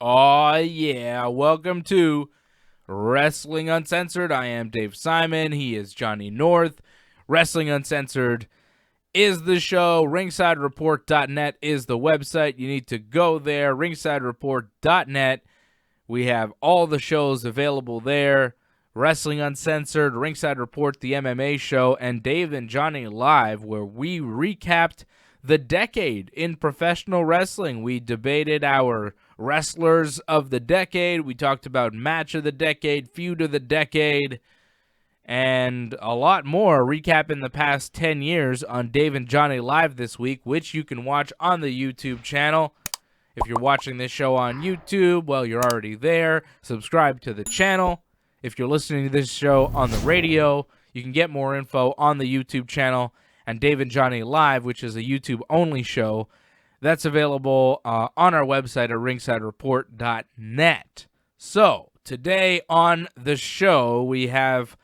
Oh, yeah. Welcome to Wrestling Uncensored. I am Dave Simon. He is Johnny North. Wrestling Uncensored is the show. RingsideReport.net is the website. You need to go there. RingsideReport.net. We have all the shows available there. Wrestling Uncensored, Ringside Report, the MMA show, and Dave and Johnny Live, where we recapped the decade in professional wrestling. We debated our wrestlers of the decade. We talked about match of the decade, feud of the decade, and a lot more, recapping the past 10 years on Dave and Johnny Live this week, which you can watch on the YouTube channel. If you're watching this show on YouTube, well, you're already there. Subscribe to the channel. If you're listening to this show on the radio, you can get more info on the YouTube channel and Dave and Johnny Live, which is a YouTube-only show. That's available on our website at ringsidereport.net. So, today on the show, we have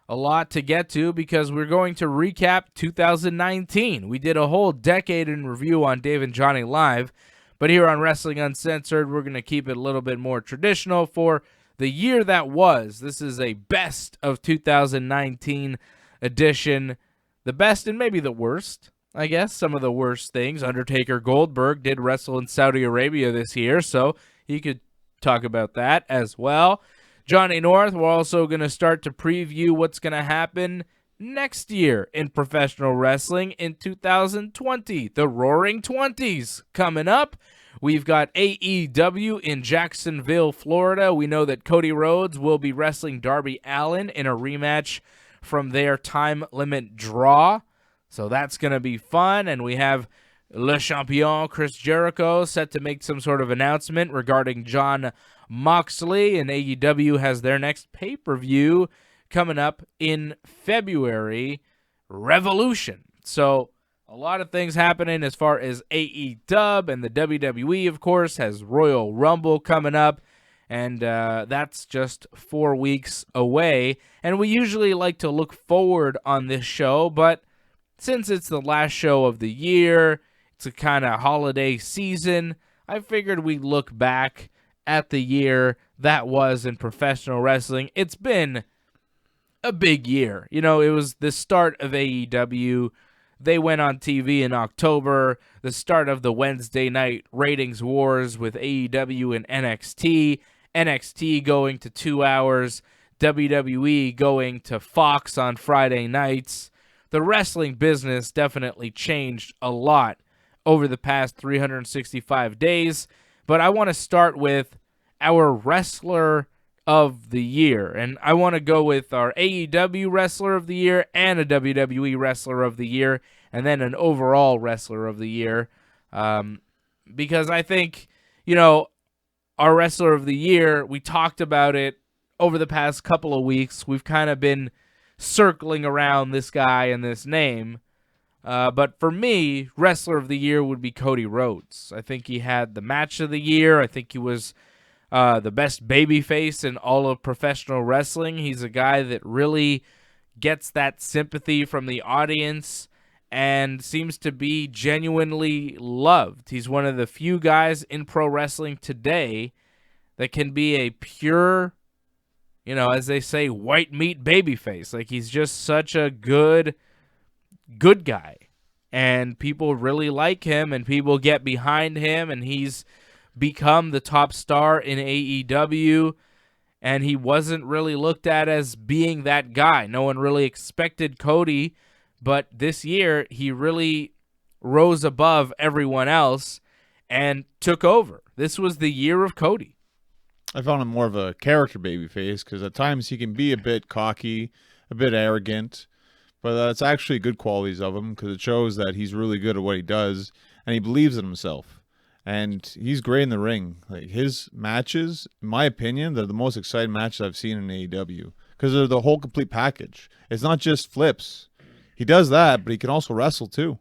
a lot to get to because we're going to recap 2019. We did a whole decade in review on Dave and Johnny Live, but here on Wrestling Uncensored, we're going to keep it a little bit more traditional for the year that was. This is a best of 2019 edition. The best and maybe the worst, I guess. Some of the worst things. Undertaker Goldberg did wrestle in Saudi Arabia this year, so he could talk about that as well. Johnny North, we're also going to start to preview what's going to happen next year in professional wrestling in 2020. The Roaring Twenties coming up. We've got AEW in Jacksonville, Florida. We know that Cody Rhodes will be wrestling Darby Allin in a rematch from their time limit draw. So that's going to be fun. And we have Le Champion, Chris Jericho, set to make some sort of announcement regarding Jon Moxley. And AEW has their next pay-per-view coming up in February, Revolution. So a lot of things happening as far as AEW, and the WWE, of course, has Royal Rumble coming up, and that's just 4 weeks away. And we usually like to look forward on this show, but since it's the last show of the year, it's a kind of holiday season, I figured we'd look back at the year that was in professional wrestling. It's been a big year. You know, it was the start of AEW. They went on TV in October, the start of the Wednesday night ratings wars with AEW and NXT, NXT going to 2 hours, WWE going to Fox on Friday nights. The wrestling business definitely changed a lot over the past 365 days, but I want to start with our wrestler of the year, and I want to go with our AEW Wrestler of the Year and a WWE Wrestler of the Year, and then an overall Wrestler of the Year, because I think, you know, our Wrestler of the Year, we talked about it over the past couple of weeks. We've kind of been circling around this guy and this name, but for me, Wrestler of the Year would be Cody Rhodes. I think he had the match of the year. I think he was the best babyface in all of professional wrestling. He's a guy that really gets that sympathy from the audience and seems to be genuinely loved. He's one of the few guys in pro wrestling today that can be a pure, you know, as they say, white meat babyface. Like, he's just such a good guy. And people really like him, and people get behind him, and he's become the top star in AEW, and he wasn't really looked at as being that guy. No one really expected Cody, but this year he really rose above everyone else and took over. This was the year of Cody. I found him more of a character babyface because at times he can be a bit cocky, a bit arrogant, but that's actually good qualities of him because it shows that he's really good at what he does and he believes in himself. And he's great in the ring. Like, his matches, in my opinion, they're the most exciting matches I've seen in AEW because they're the whole complete package. It's not just flips. He does that, but he can also wrestle too.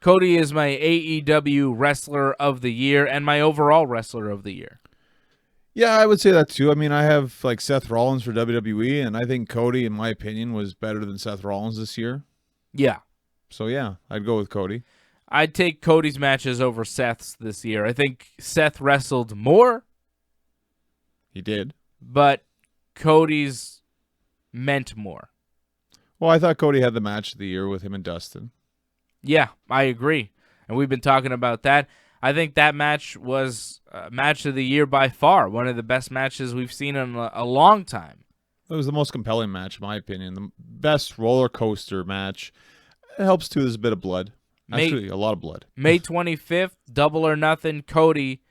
Cody is my AEW Wrestler of the Year and my overall Wrestler of the Year. Yeah, I would say that too. I mean, I have like Seth Rollins for WWE, and I think Cody, in my opinion, was better than Seth Rollins this year. Yeah. So yeah, I'd go with Cody. I'd take Cody's matches over Seth's this year. I think Seth wrestled more, He did. but Cody's meant more. Well, I thought Cody had the match of the year with him and Dustin. Yeah, I agree. And we've been talking about that. I think that match was match of the year by far. One of the best matches we've seen in a long time. It was the most compelling match, in my opinion. The best roller coaster match. It helps, too. There's a bit of blood. Actually, a lot of blood. May 25th, Double or Nothing, Cody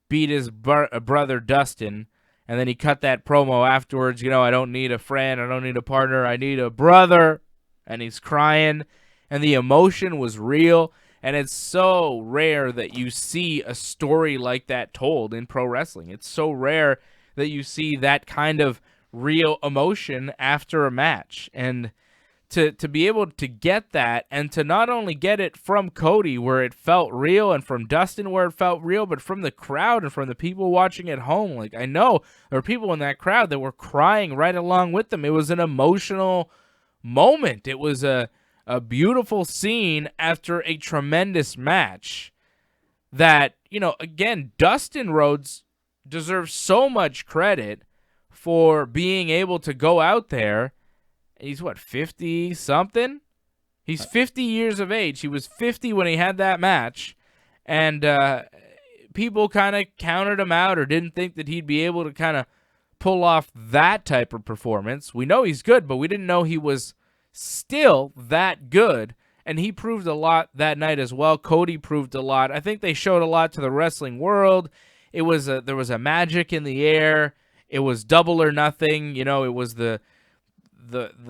beat his brother Dustin, and then he cut that promo afterwards. You know, I don't need a friend, I don't need a partner, I need a brother. And he's crying, and the emotion was real. And it's so rare that you see a story like that told in pro wrestling. It's so rare that you see that kind of real emotion after a match. And to be able to get that, and to not only get it from Cody where it felt real, and from Dustin where it felt real, but from the crowd and from the people watching at home. Like, I know there were people in that crowd that were crying right along with them. It was an emotional moment. It was a beautiful scene after a tremendous match that, you know, again, Dustin Rhodes deserves so much credit for being able to go out there. He's, what, 50-something? He's 50 years of age. He was 50 when he had that match, and people kind of counted him out or didn't think that he'd be able to kind of pull off that type of performance. We know he's good, but we didn't know he was still that good, and he proved a lot that night as well. Cody proved a lot. I think they showed a lot to the wrestling world. There was a magic in the air. It was Double or Nothing. You know, it was the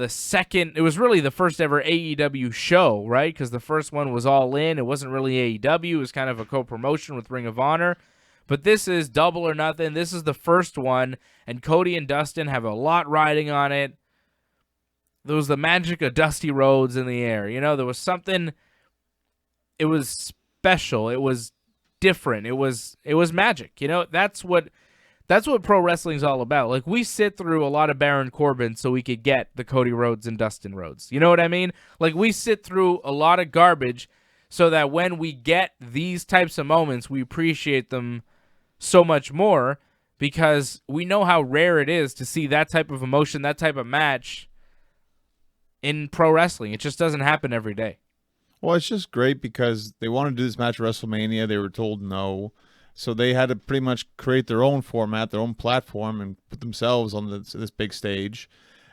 second. It was really the first ever AEW show, right? Because the first one was All In. It wasn't really AEW. It was kind of a co-promotion with Ring of Honor. But this is Double or Nothing. This is the first one, and Cody and Dustin have a lot riding on it. There was the magic of Dusty Rhodes in the air. You know, there was something. It was special. It was different. It was magic. You know, that's what pro wrestling's all about. Like, we sit through a lot of Baron Corbin so we could get the Cody Rhodes and Dustin Rhodes. You know what I mean? Like, we sit through a lot of garbage so that when we get these types of moments, we appreciate them so much more, because we know how rare it is to see that type of emotion, that type of match in pro wrestling. It just doesn't happen every day. Well, it's just great because they wanted to do this match at WrestleMania. They were told no. So they had to pretty much create their own format, their own platform, and put themselves on this big stage.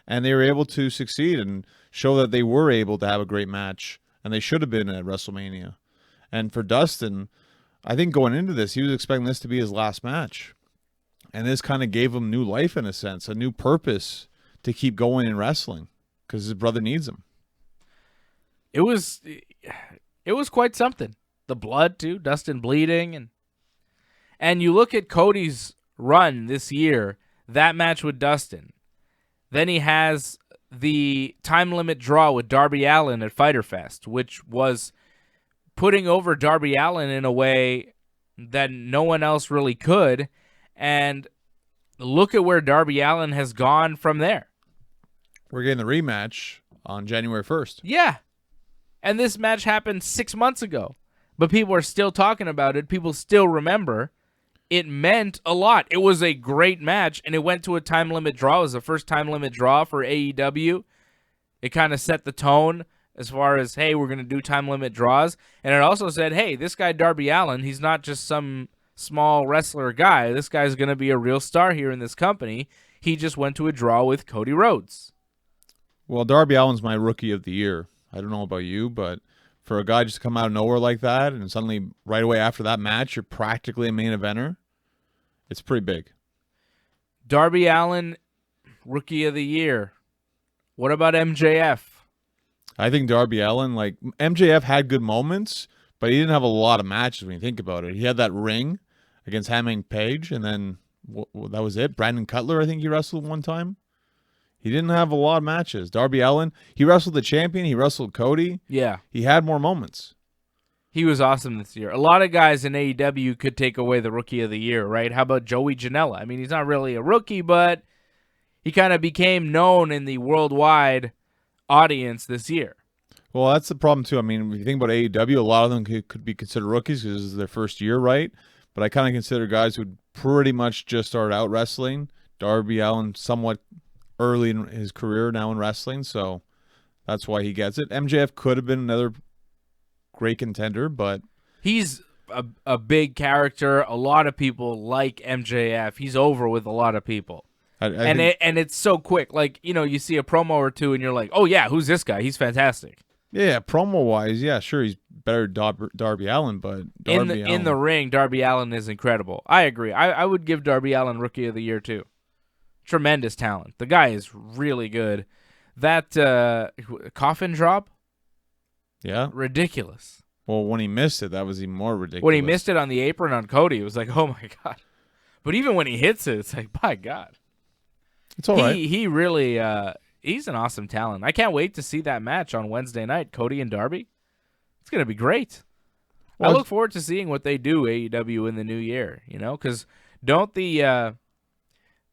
And they were able to succeed and show that they were able to have a great match. And they should have been at WrestleMania. And for Dustin, I think going into this, he was expecting this to be his last match. And this kind of gave him new life in a sense, a new purpose to keep going in wrestling, because his brother needs him. It was quite something. The blood, too, Dustin bleeding. And you look at Cody's run this year, that match with Dustin. Then he has the time limit draw with Darby Allin at Fyter Fest, which was putting over Darby Allin in a way that no one else really could. And look at where Darby Allin has gone from there. We're getting the rematch on January 1st. Yeah. And this match happened 6 months ago. But people are still talking about it. People still remember. It meant a lot. It was a great match, and it went to a time limit draw. It was the first time limit draw for AEW. It kind of set the tone as far as, hey, we're going to do time limit draws. And it also said, hey, this guy Darby Allin, he's not just some small wrestler guy. This guy's going to be a real star here in this company. He just went to a draw with Cody Rhodes. Well, Darby Allin's my rookie of the year. I don't know about you, but for a guy just to come out of nowhere like that, and suddenly right away after that match, you're practically a main eventer, it's pretty big. Darby Allin, rookie of the year. What about MJF? I think Darby Allin, like, MJF had good moments, but he didn't have a lot of matches when you think about it. He had that ring against Hangman Page, and then that was it. Brandon Cutler, I think he wrestled one time. He didn't have a lot of matches. Darby Allin, he wrestled the champion. He wrestled Cody. Yeah. He had more moments. He was awesome this year. A lot of guys in AEW could take away the rookie of the year, right? How about Joey Janela? I mean, he's not really a rookie, but he kind of became known in the worldwide audience this year. Well, that's the problem, too. I mean, if you think about AEW, a lot of them could be considered rookies because this is their first year, right? But I kind of consider guys who'd pretty much just started out wrestling. Darby Allin somewhat early in his career now in wrestling, so that's why he gets it. MJF could have been another great contender, but he's a big character. A lot of people like MJF. He's over with a lot of people. And it's so quick. Like, you see a promo or two and you're like, oh, yeah, who's this guy? He's fantastic. Yeah, promo-wise, yeah, sure, he's better than Darby Allin, but in the ring, Darby Allin is incredible. I agree. I would give Darby Allin Rookie of the Year, too. Tremendous talent. The guy is really good. That coffin drop? Yeah. Ridiculous. Well, when he missed it, that was even more ridiculous. When he missed it on the apron on Cody, it was like, oh, my God. But even when he hits it, it's like, my God. It's all right. He really, he's an awesome talent. I can't wait to see that match on Wednesday night, Cody and Darby. It's going to be great. Well, I look forward to seeing what they do, AEW, in the new year, because don't the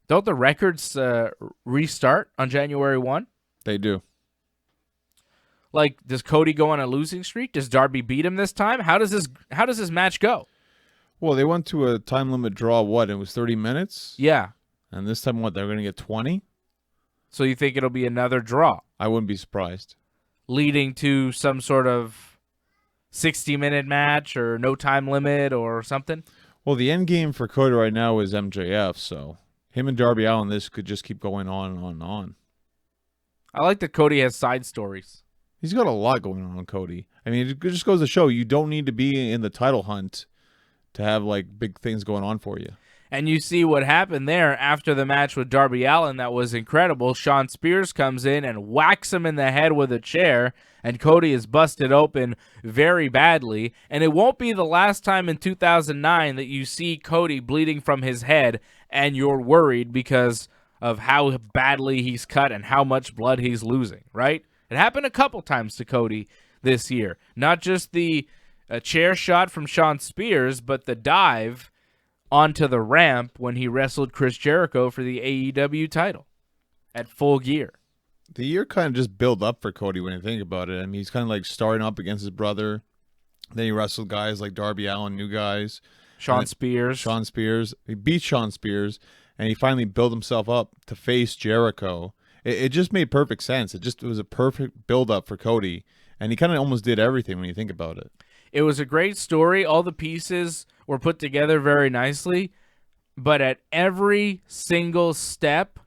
records restart on January 1? They do. Like, does Cody go on a losing streak? Does Darby beat him this time? How does this match go? Well, they went to a time limit draw, it was 30 minutes? Yeah. And this time, they're going to get 20? So you think it'll be another draw? I wouldn't be surprised. Leading to some sort of 60-minute match or no time limit or something? Well, the end game for Cody right now is MJF, so him and Darby Allin, this could just keep going on and on and on. I like that Cody has side stories. He's got a lot going on, Cody. I mean, it just goes to show you don't need to be in the title hunt to have, big things going on for you. And you see what happened there after the match with Darby Allin. That was incredible. Shawn Spears comes in and whacks him in the head with a chair, and Cody is busted open very badly. And it won't be the last time in 2009 that you see Cody bleeding from his head and you're worried because of how badly he's cut and how much blood he's losing, right? It happened a couple times to Cody this year. Not just the chair shot from Shawn Spears, but the dive onto the ramp when he wrestled Chris Jericho for the AEW title at Full Gear. The year kind of just built up for Cody when you think about it. I mean, he's kind of starting up against his brother. Then he wrestled guys like Darby Allin, new guys. Shawn Spears. He beat Shawn Spears, and he finally built himself up to face Jericho. It just made perfect sense. It was a perfect build-up for Cody, and he kind of almost did everything when you think about it. It was a great story. All the pieces were put together very nicely, but at every single step,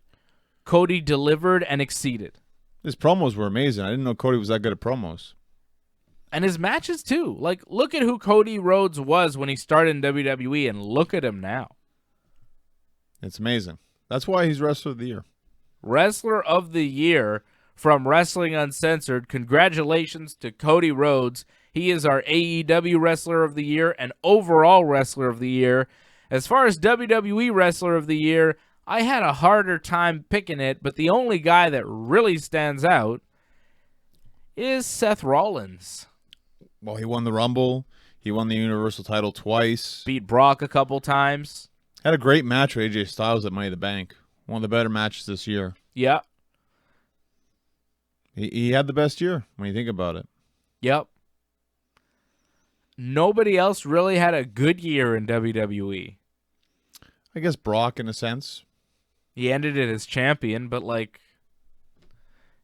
Cody delivered and exceeded. His promos were amazing. I didn't know Cody was that good at promos. And his matches, too. Look at who Cody Rhodes was when he started in WWE, and look at him now. It's amazing. That's why he's Wrestler of the Year. Wrestler of the Year from Wrestling Uncensored. Congratulations to Cody Rhodes. He is our AEW Wrestler of the Year and overall Wrestler of the Year. As far as WWE Wrestler of the Year, I had a harder time picking it, but the only guy that really stands out is Seth Rollins. Well, he won the Rumble. He won the Universal title twice. Beat Brock a couple times. Had a great match with AJ Styles at Money in the Bank. One of the better matches this year. Yeah. He had the best year when you think about it. Yep. Nobody else really had a good year in WWE. I guess Brock, in a sense. He ended it as champion, but,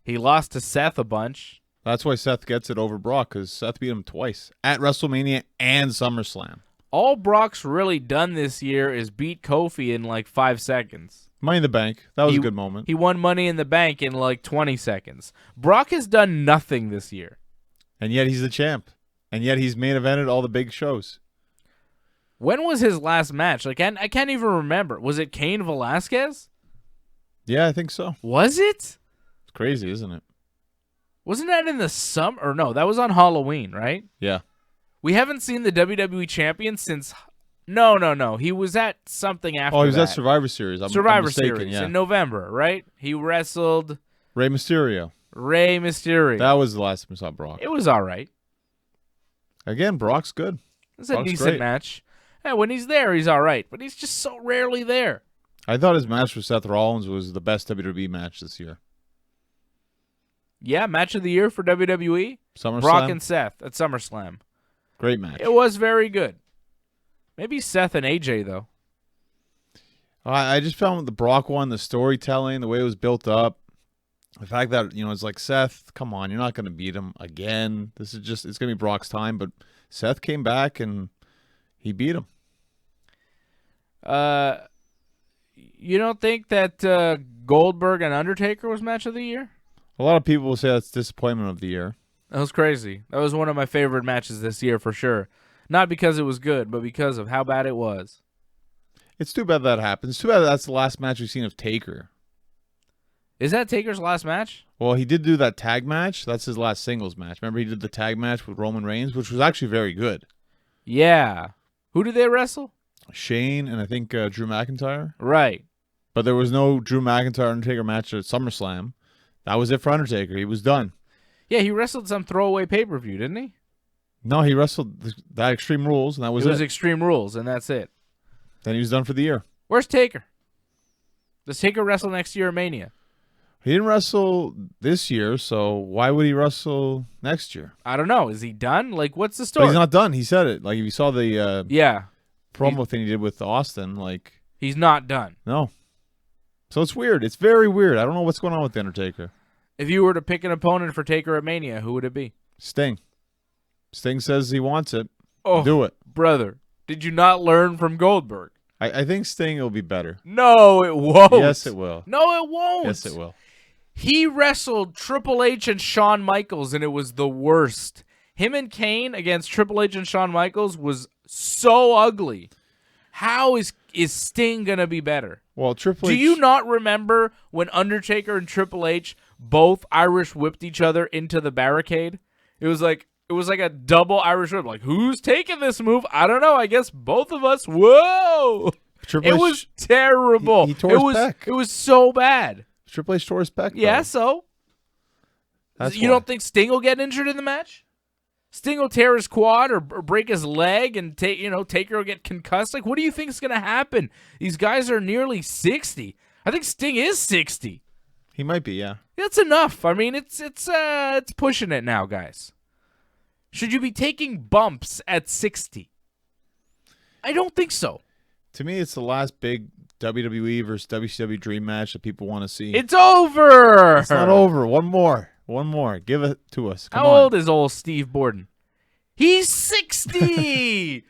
he lost to Seth a bunch. That's why Seth gets it over Brock, because Seth beat him twice. At WrestleMania and SummerSlam. All Brock's really done this year is beat Kofi in, 5 seconds. Money in the Bank. That was a good moment. He won Money in the Bank in, 20 seconds. Brock has done nothing this year. And yet he's the champ. And yet he's main evented all the big shows. When was his last match? I can't even remember. Was it Cain Velasquez? Yeah, I think so. Was it? It's crazy, isn't it? Wasn't that in the summer? Or no, that was on Halloween, right? Yeah. We haven't seen the WWE champion since... No. He was at something after that. Oh, he was at Survivor Series. I'm mistaken, Series yeah. in November, right? He wrestled... Rey Mysterio. That was the last time I saw Brock. It was all right. Again, Brock's good. It's a decent match. Yeah, when he's there, he's all right. But he's just so rarely there. I thought his match with Seth Rollins was the best WWE match this year. Yeah, match of the year for WWE. SummerSlam. Brock and Seth at SummerSlam. Great match. It was very good. Maybe Seth and AJ, though. I just found the Brock one, the storytelling, the way it was built up, the fact that, it's like, Seth, come on, you're not going to beat him again. It's going to be Brock's time, but Seth came back and he beat him. You don't think that Goldberg and Undertaker was match of the year? A lot of people will say that's disappointment of the year. That was crazy. That was one of my favorite matches this year for sure. Not because it was good, but because of how bad it was. It's too bad that happened. It's too bad that's the last match we've seen of Taker. Is that Taker's last match? Well, he did do that tag match. That's his last singles match. Remember, he did the tag match with Roman Reigns, which was actually very good. Yeah. Who did they wrestle? Shane and I think Drew McIntyre. Right. But there was no Drew McIntyre Undertaker match at SummerSlam. That was it for Undertaker. He was done. Yeah, he wrestled some throwaway pay-per-view, didn't he? No, he wrestled that Extreme Rules, and that was it. It was Extreme Rules, and that's it. Then he was done for the year. Where's Taker? Does Taker wrestle next year at Mania? He didn't wrestle this year, so why would he wrestle next year? I don't know. Is he done? Like, what's the story? But he's not done. He said it. Like, if you saw the yeah promo thing he did with Austin, like... He's not done. No. So it's weird. It's very weird. I don't know what's going on with The Undertaker. If you were to pick an opponent for Taker at Mania, who would it be? Sting. Sting says he wants it. Oh, do it. Brother, did you not learn from Goldberg? I think Sting will be better. No, it won't. Yes, it will. No, it won't. Yes, it will. He wrestled Triple H and Shawn Michaels, and it was the worst. Him and Kane against Triple H and Shawn Michaels was so ugly. How is Sting going to be better? Well, Triple H... Do you not remember when Undertaker and Triple H both Irish whipped each other into the barricade? It was like a double Irish whip. Like, who's taking this move? I don't know. I guess both of us. Whoa! Triple H, was terrible. He tore his pec. It was so bad. Triple H tore his pec. Yeah, so? You don't think Sting will get injured in the match? Sting will tear his quad or break his leg and Taker will get concussed? Like, what do you think is going to happen? These guys are nearly 60. I think Sting is 60. He might be, yeah. That's enough. I mean, it's pushing it now, guys. Should you be taking bumps at 60? I don't think so. To me, it's the last big WWE versus WCW dream match that people want to see. It's over. It's not over. One more. Give it to us. Come How on. old is old Steve Borden? He's 60.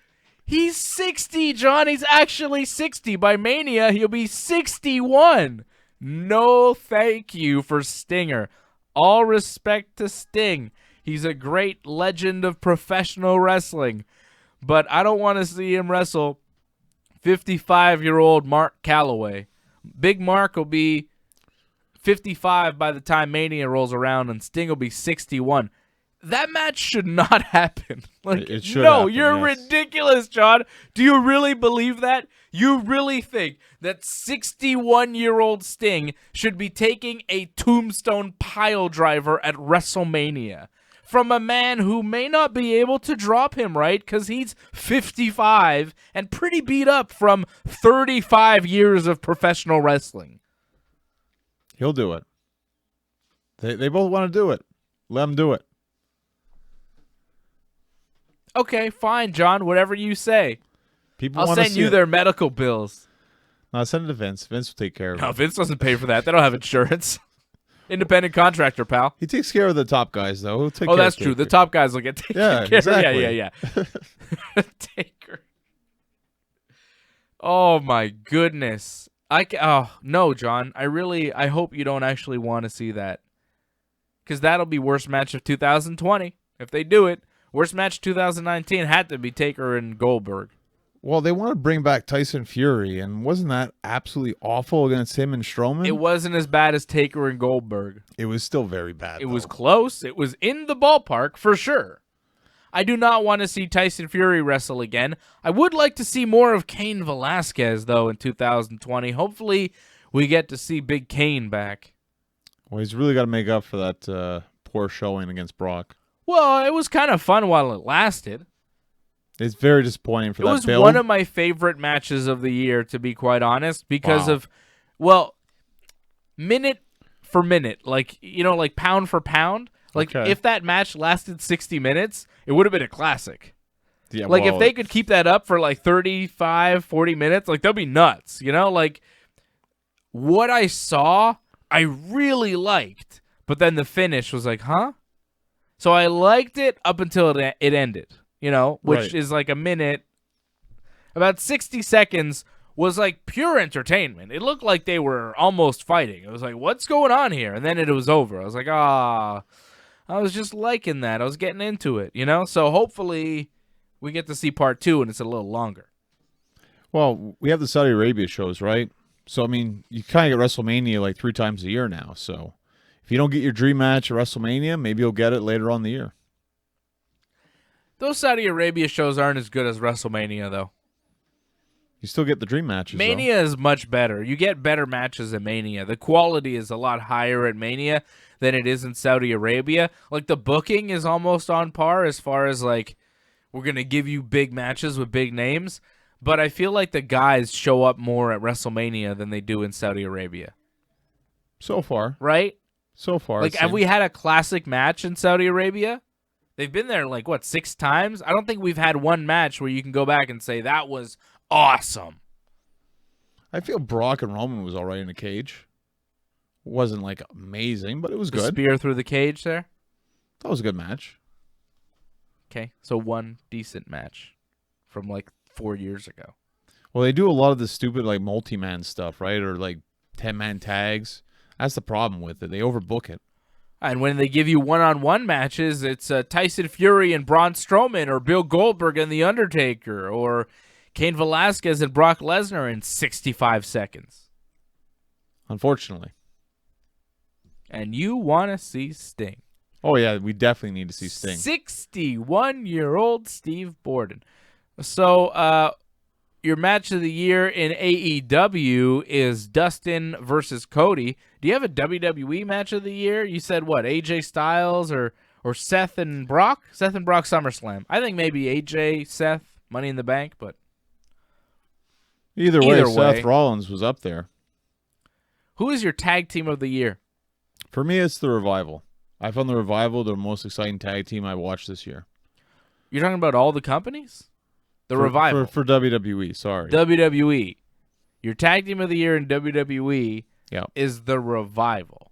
He's 60, John. He's actually 60. By Mania, he'll be 61. No thank you for Stinger. All respect to Sting. He's a great legend of professional wrestling. But I don't want to see him wrestle 55-year-old Mark Calloway. Big Mark will be 55 by the time Mania rolls around, and Sting will be 61. That match should not happen. Like, it should no, happen, you're yes. ridiculous, John. Do you really believe that? You really think that 61-year-old Sting should be taking a tombstone pile driver at WrestleMania from a man who may not be able to drop him, right? Because he's 55 and pretty beat up from 35 years of professional wrestling. He'll do it. They both want to do it. Let him do it. Okay, fine, John. Whatever you say. People I'll send you their medical bills. No, send it to Vince. Vince will take care of it. No, Vince doesn't pay for that. They don't have insurance. Independent contractor, pal. He takes care of the top guys, though. He'll take Oh, care that's of true. Taker. The top guys will get taken Yeah, care exactly. of. Yeah. Taker. Oh, my goodness. No, John. I hope you don't actually want to see that. Because that'll be worst match of 2020. If they do it, worst match 2019 had to be Taker and Goldberg. Well, they want to bring back Tyson Fury, and wasn't that absolutely awful against him and Strowman? It wasn't as bad as Taker and Goldberg. It was still very bad. It was close. It was in the ballpark for sure. I do not want to see Tyson Fury wrestle again. I would like to see more of Cain Velasquez, though, in 2020. Hopefully, we get to see Big Cain back. Well, he's really got to make up for that poor showing against Brock. Well, it was kind of fun while it lasted. It's very disappointing for that It was build. one of my favorite matches of the year, to be quite honest, because of, well, minute for minute, like pound for pound. Like, Okay. if that match lasted 60 minutes, it would have been a classic. Yeah, Like, well, if they could keep that up for, like, 35, 40 minutes, like, that'd be nuts, you know? Like, what I saw, I really liked, but then the finish was like, huh? So I liked it up until it ended, you know, which Right. is like a minute. About 60 seconds was like pure entertainment. It looked like they were almost fighting. It was like, what's going on here? And then it was over. I was like, I was just liking that. I was getting into it, you know? So hopefully we get to see part 2 and it's a little longer. Well, we have the Saudi Arabia shows, right? So, I mean, you kind of get WrestleMania like 3 times a year now. So, if you don't get your dream match at WrestleMania, maybe you'll get it later on in the year. Those Saudi Arabia shows aren't as good as WrestleMania, though. You still get the dream matches, though. Mania is much better. You get better matches at Mania. The quality is a lot higher at Mania than it is in Saudi Arabia. Like, the booking is almost on par as far as, like, we're going to give you big matches with big names. But I feel like the guys show up more at WrestleMania than they do in Saudi Arabia. So far. Right? So far. Like, have we had a classic match in Saudi Arabia? They've been there, like, what, 6 times? I don't think we've had one match where you can go back and say, that was awesome. I feel Brock and Roman was all right in a cage. Wasn't, like, amazing, but it was The good. spear through the cage there? That was a good match. Okay, so one decent match from, like, 4 years ago. Well, they do a lot of the stupid, like, multi-man stuff, right? Or, like, 10-man tags. That's the problem with it. They overbook it. And when they give you one-on-one matches, it's Tyson Fury and Braun Strowman, or Bill Goldberg and The Undertaker, or Cain Velasquez and Brock Lesnar in 65 seconds. Unfortunately. And you want to see Sting. Oh, yeah, we definitely need to see Sting. 61-year-old Steve Borden. So, your match of the year in AEW is Dustin versus Cody. Do you have a WWE match of the year? You said what, AJ Styles or Seth and Brock? Seth and Brock SummerSlam. I think maybe AJ, Seth, Money in the Bank, but Either way, Seth Rollins was up there. Who is your tag team of the year? For me, it's the Revival. I found the Revival the most exciting tag team I watched this year. You're talking about all the companies? The Revival. For WWE, sorry. WWE. Your tag team of the year in WWE Yeah. is the Revival.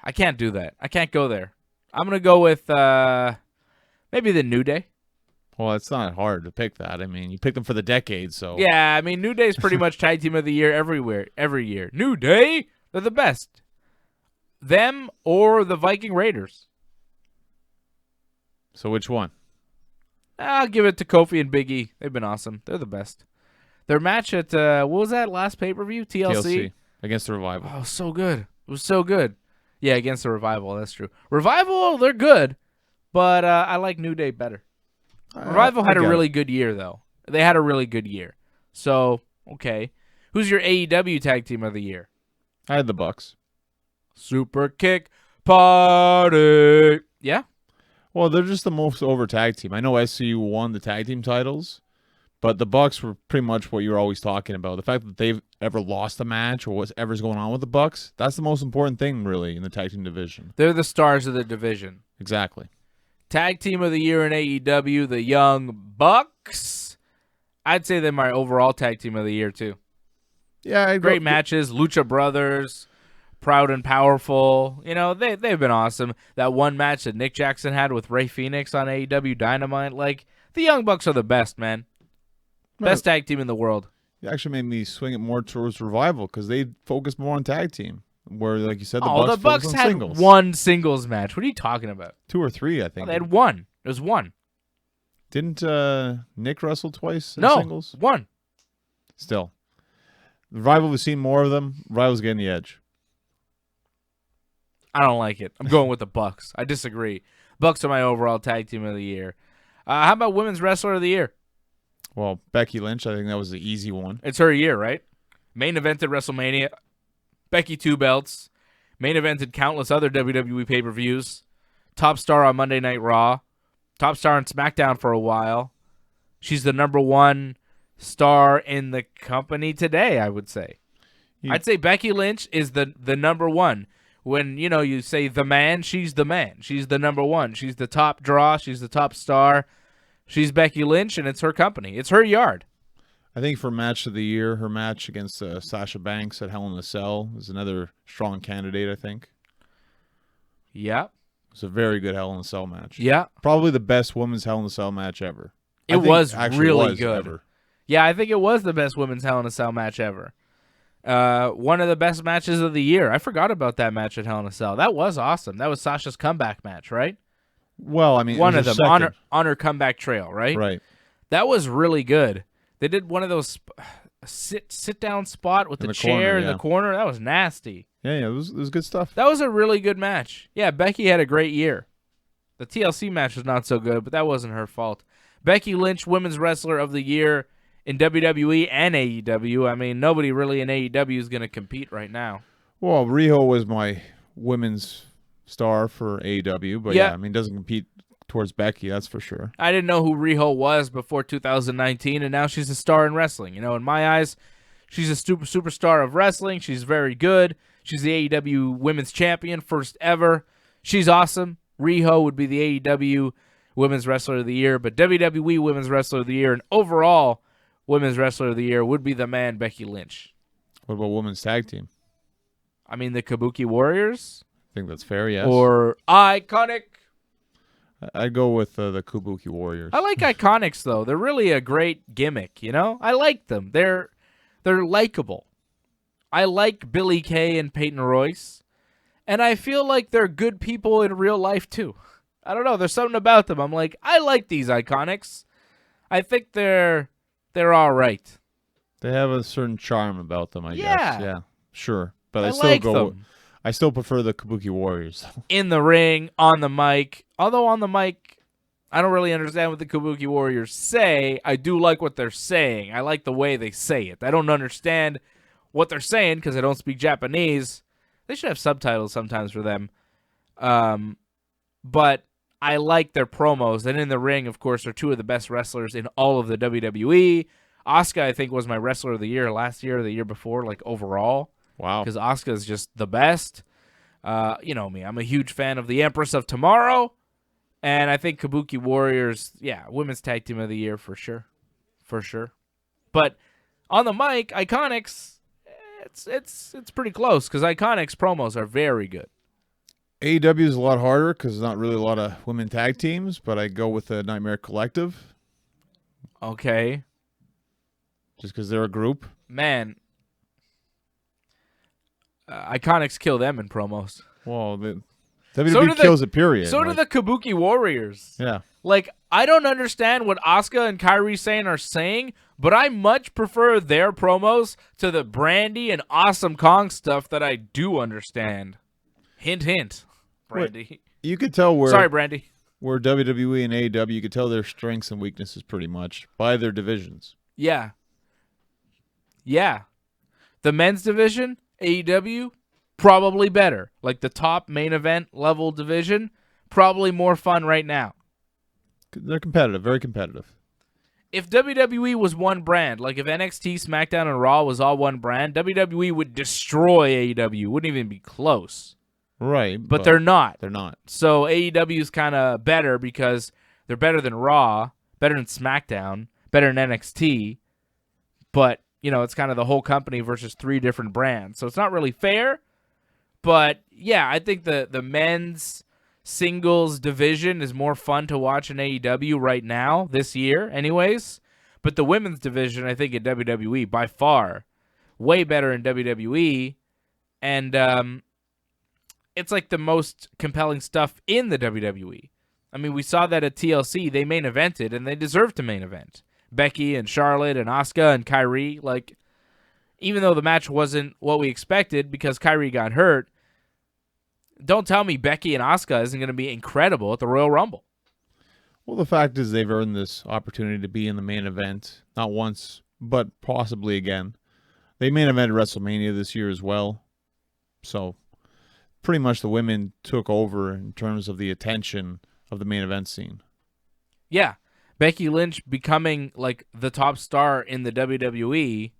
I can't do that. I can't go there. I'm going to go with maybe the New Day. Well, it's not hard to pick that. I mean, you picked them for the decade, so. Yeah, I mean, New Day is pretty much tag team of the year every year. New Day, they're the best. Them or the Viking Raiders. So which one? I'll give it to Kofi and Big E. They've been awesome. They're the best. Their match at, what was that, last pay-per-view? TLC? Against the Revival. Oh, so good. It was so good. Yeah, against the Revival. That's true. Revival, they're good, but I like New Day better. Revival had a really good year, though. They had a really good year. So, okay. Who's your AEW tag team of the year? I had the Bucks. Super Kick Party. Yeah? Well, they're just the most over tag team. I know SCU won the tag team titles, but the Bucks were pretty much what you were always talking about. The fact that they've ever lost a match or whatever's going on with the Bucks, that's the most important thing, really, in the tag team division. They're the stars of the division. Exactly. Tag team of the year in AEW, the Young Bucks. I'd say they're my overall tag team of the year, too. Yeah, Great matches, Lucha Brothers, Proud and Powerful. You know, they've been awesome. That one match that Nick Jackson had with Rey Fenix on AEW Dynamite, like, the Young Bucks are the best, man. Best tag team in the world. It actually made me swing it more towards Revival because they focus more on tag team. Where, like you said, the Bucks had singles. one singles match. What are you talking about? 2 or 3, I think. Oh, they had one. It was one. Didn't Nick wrestle twice in No, singles? one. Still. The Revival, we've seen more of them. Revival's getting the edge. I don't like it. I'm going with the Bucks. I disagree. Bucks are my overall tag team of the year. How about Women's Wrestler of the Year? Well, Becky Lynch, I think that was the easy one. It's her year, right? Main event at WrestleMania. Becky 2 belts. Main evented countless other WWE pay-per-views. Top star on Monday Night Raw. Top star on SmackDown for a while. She's the #1 star in the company today, I would say. I'd say Becky Lynch is the #1. When, you say the man, she's the man. She's the number one. She's the top draw. She's the top star. She's Becky Lynch, and it's her company. It's her yard. I think for match of the year, her match against Sasha Banks at Hell in a Cell is another strong candidate, I think. Yeah. It's a very good Hell in a Cell match. Yeah. Probably the best women's Hell in a Cell match ever. It was really good. Ever. Yeah, I think it was the best women's Hell in a Cell match ever. One of the best matches of the year. I forgot about that match at Hell in a Cell. That was awesome. That was Sasha's comeback match, right? Well, I mean, one of them on her comeback trail, right? Right. That was really good. They did one of those sit down spot with the chair in the corner. That was nasty. Yeah, it was good stuff. That was a really good match. Yeah, Becky had a great year. The TLC match was not so good, but that wasn't her fault. Becky Lynch, Women's Wrestler of the Year in WWE and AEW. I mean, nobody really in AEW is going to compete right now. Well, Riho was my women's star for AEW, but yeah, I mean, doesn't compete towards Becky, that's for sure. I didn't know who Riho was before 2019, and now she's a star in wrestling. In my eyes, she's a superstar of wrestling. She's very good. She's the AEW Women's Champion, first ever. She's awesome. Riho would be the AEW Women's Wrestler of the Year, but WWE Women's Wrestler of the Year and overall Women's Wrestler of the Year would be the man, Becky Lynch. What about Women's Tag Team? I mean, the Kabuki Warriors? I think that's fair, yes. Or Iconic? I'd go with the Kabuki Warriors. I like Iconics, though. They're really a great gimmick, I like them. They're likable. I like Billie Kay and Peyton Royce, and I feel like they're good people in real life, too. I don't know. There's something about them. I'm like, I like these Iconics. I think they're all right. They have a certain charm about them, I guess. Yeah, sure. But I still prefer the Kabuki Warriors. In the ring, on the mic. Although on the mic, I don't really understand what the Kabuki Warriors say. I do like what they're saying. I like the way they say it. I don't understand what they're saying because I don't speak Japanese. They should have subtitles sometimes for them. But I like their promos. And in the ring, of course, they're two of the best wrestlers in all of the WWE. Asuka, I think, was my Wrestler of the Year last year or the year before, like overall. Wow. Because Asuka is just the best. You know me. I'm a huge fan of the Empress of Tomorrow. And I think Kabuki Warriors, Women's Tag Team of the Year for sure. For sure. But on the mic, Iconics, it's pretty close because Iconics promos are very good. AEW is a lot harder because there's not really a lot of women tag teams, but I go with the Nightmare Collective. Okay. Just because they're a group. Man. Iconics kill them in promos. Well, WWE kills it, period. So do the Kabuki Warriors. Yeah. Like, I don't understand what Asuka and Kairi Sane are saying, but I much prefer their promos to the Brandy and Awesome Kong stuff that I do understand. Hint, hint, Brandy. Wait, you could tell where... Sorry, Brandy. Where WWE and AEW, you could tell their strengths and weaknesses pretty much by their divisions. Yeah. Yeah. The men's division, AEW, probably better. Like the top main event level division, probably more fun right now. They're competitive, very competitive. If WWE was one brand, like if NXT, SmackDown, and Raw was all one brand, WWE would destroy AEW. Wouldn't even be close. Right. But they're not. They're not. So AEW is kind of better because they're better than Raw, better than SmackDown, better than NXT. But, it's kind of the whole company versus three different brands. So it's not really fair. But, yeah, I think the men's singles division is more fun to watch in AEW right now, this year anyways. But the women's division, I think, in WWE, by far, way better in WWE. And it's like the most compelling stuff in the WWE. I mean, we saw that at TLC. They main evented, and they deserve to main event. Becky and Charlotte and Asuka and Kairi, like, even though the match wasn't what we expected because Kairi got hurt, don't tell me Becky and Asuka isn't going to be incredible at the Royal Rumble. Well, the fact is they've earned this opportunity to be in the main event, not once, but possibly again. They main evented WrestleMania this year as well. So pretty much the women took over in terms of the attention of the main event scene. Yeah. Becky Lynch becoming like the top star in the WWE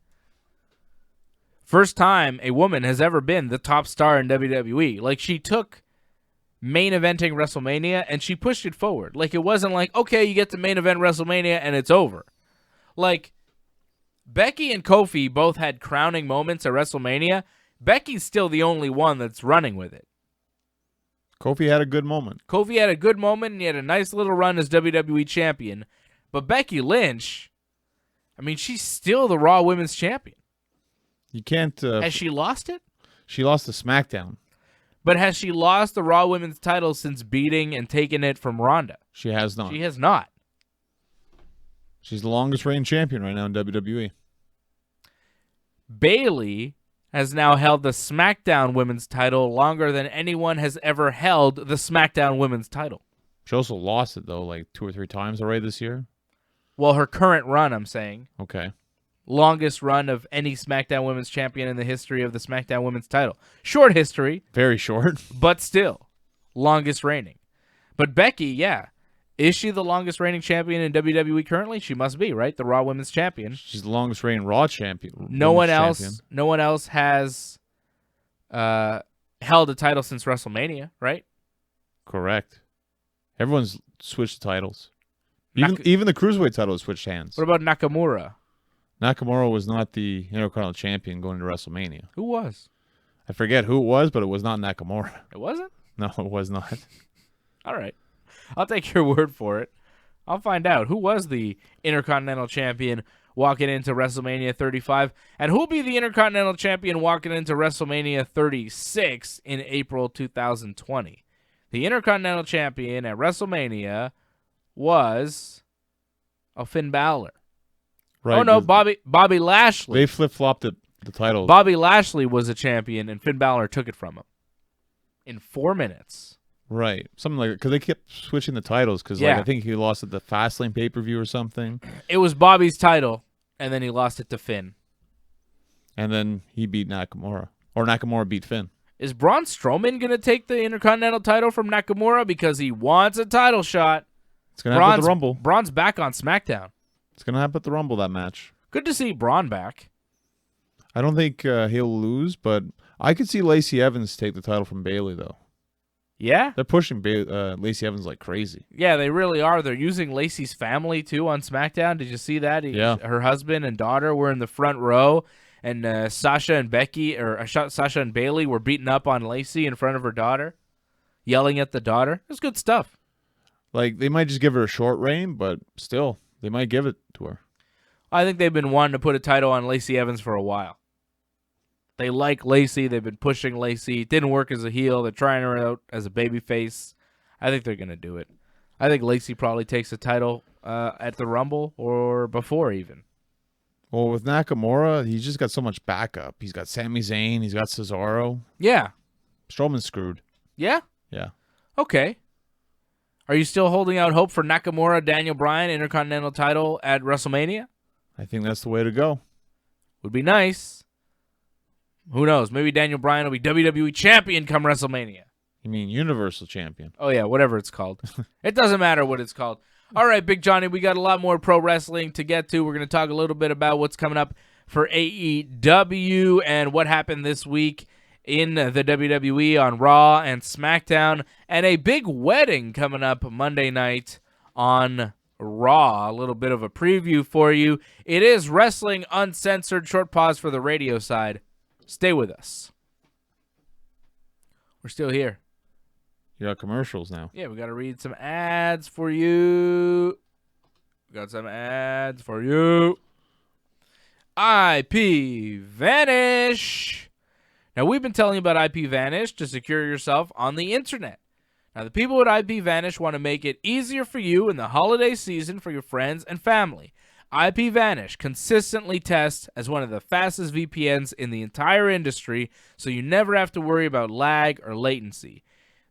First time a woman has ever been the top star in WWE. Like, she took main eventing WrestleMania and she pushed it forward. Like, it wasn't like, okay, you get to main event WrestleMania and it's over. Like, Becky and Kofi both had crowning moments at WrestleMania. Becky's still the only one that's running with it. Kofi had a good moment. Kofi had a good moment, and he had a nice little run as WWE champion. But Becky Lynch, I mean, she's still the Raw Women's Champion. You can't... Has she lost it? She lost to SmackDown. But has she lost the Raw Women's title since beating and taking it from Ronda? She has not. She has not. She's the longest reigning champion right now in WWE. Bayley has now held the SmackDown Women's title longer than anyone has ever held the SmackDown Women's title. She also lost it, though, like 2 or 3 times already this year. Well, her current run, I'm saying. Okay. Longest run of any SmackDown Women's Champion in the history of the SmackDown Women's title. Short history. Very short. But still, longest reigning. But Becky, yeah. Is she the longest reigning champion in WWE currently? She must be, right? The Raw Women's Champion. She's the longest reigning Raw champion. No one else has held a title since WrestleMania, right? Correct. Everyone's switched titles. Even the Cruiserweight title has switched hands. What about Nakamura? Nakamura was not the Intercontinental Champion going to WrestleMania. Who was? I forget who it was, but it was not Nakamura. It wasn't? No, it was not. All right. I'll take your word for it. I'll find out. Who was the Intercontinental Champion walking into WrestleMania 35? And who'll be the Intercontinental Champion walking into WrestleMania 36 in April 2020? The Intercontinental Champion at WrestleMania was Finn Balor. Right. Oh, no, Bobby Lashley. They flip-flopped the title. Bobby Lashley was a champion, and Finn Balor took it from him in 4 minutes. Right. Something like that. Because they kept switching the titles. Because I think he lost at the Fastlane pay-per-view or something. It was Bobby's title, and then he lost it to Finn. And then he beat Nakamura. Or Nakamura beat Finn. Is Braun Strowman going to take the Intercontinental title from Nakamura because he wants a title shot? It's going to happen at the Rumble. Braun's back on SmackDown. It's going to happen at the Rumble, that match. Good to see Braun back. I don't think he'll lose, but I could see Lacey Evans take the title from Bayley, though. Yeah? They're pushing Lacey Evans like crazy. Yeah, they really are. They're using Lacey's family, too, on SmackDown. Did you see that? Yeah. Her husband and daughter were in the front row, and Sasha and Bayley were beating up on Lacey in front of her daughter, yelling at the daughter. It was good stuff. Like, they might just give her a short reign, but still, they might give it to her. I think they've been wanting to put a title on Lacey Evans for a while. They like Lacey. They've been pushing Lacey. It didn't work as a heel. They're trying her out as a babyface. I think they're going to do it. I think Lacey probably takes the title at the Rumble or before even. Well, with Nakamura, he's just got so much backup. He's got Sami Zayn. He's got Cesaro. Yeah. Strowman's screwed. Yeah? Yeah. Okay. Are you still holding out hope for Nakamura, Daniel Bryan, Intercontinental title at WrestleMania? I think that's the way to go. Would be nice. Who knows? Maybe Daniel Bryan will be WWE champion come WrestleMania. You mean Universal Champion? Oh, yeah, whatever it's called. It doesn't matter what it's called. All right, Big Johnny, we got a lot more pro wrestling to get to. We're going to talk a little bit about what's coming up for AEW and what happened this week in the WWE on Raw and SmackDown, and a big wedding coming up Monday night on Raw. A little bit of a preview for you. It is Wrestling Uncensored. Short pause for the radio side. Stay with us. We're still here. You got commercials now. Yeah, we got to read some ads for you. We got some ads for you. IP Vanish. Now, we've been telling you about IP Vanish to secure yourself on the internet. Now, the people at IP Vanish want to make it easier for you in the holiday season for your friends and family. IP Vanish consistently tests as one of the fastest VPNs in the entire industry, so you never have to worry about lag or latency.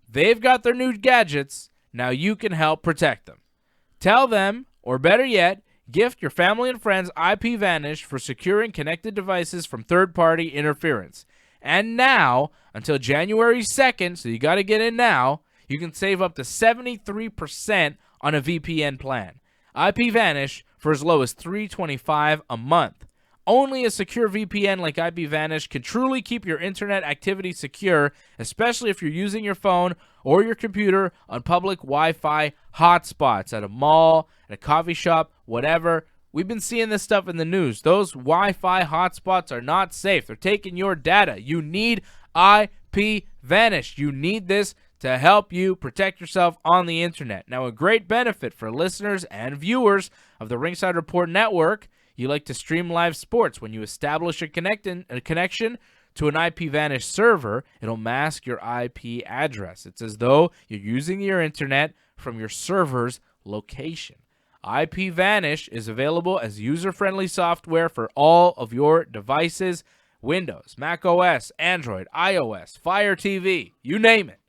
They've got their new gadgets. Now you can help protect them. Tell them, or better yet, gift your family and friends IP Vanish for securing connected devices from third-party interference. And now, until January 2nd, so you got to get in now, you can save up to 73% on a VPN plan. IP Vanish for as low as $325 a month. Only a secure VPN like IPVanish can truly keep your internet activity secure, especially if you're using your phone or your computer on public Wi-Fi hotspots at a mall, at a coffee shop, whatever. We've been seeing this stuff in the news. Those Wi-Fi hotspots are not safe. They're taking your data. You need IPVanish. You need this to help you protect yourself on the internet. Now, a great benefit for listeners and viewers of the Ringside Report Network. You like to stream live sports. When you establish a connection to an IPVanish server, it'll mask your IP address. It's as though you're using your internet from your server's location. IPVanish is available as user-friendly software for all of your devices: Windows, Mac OS, Android, iOS, Fire TV, you name it.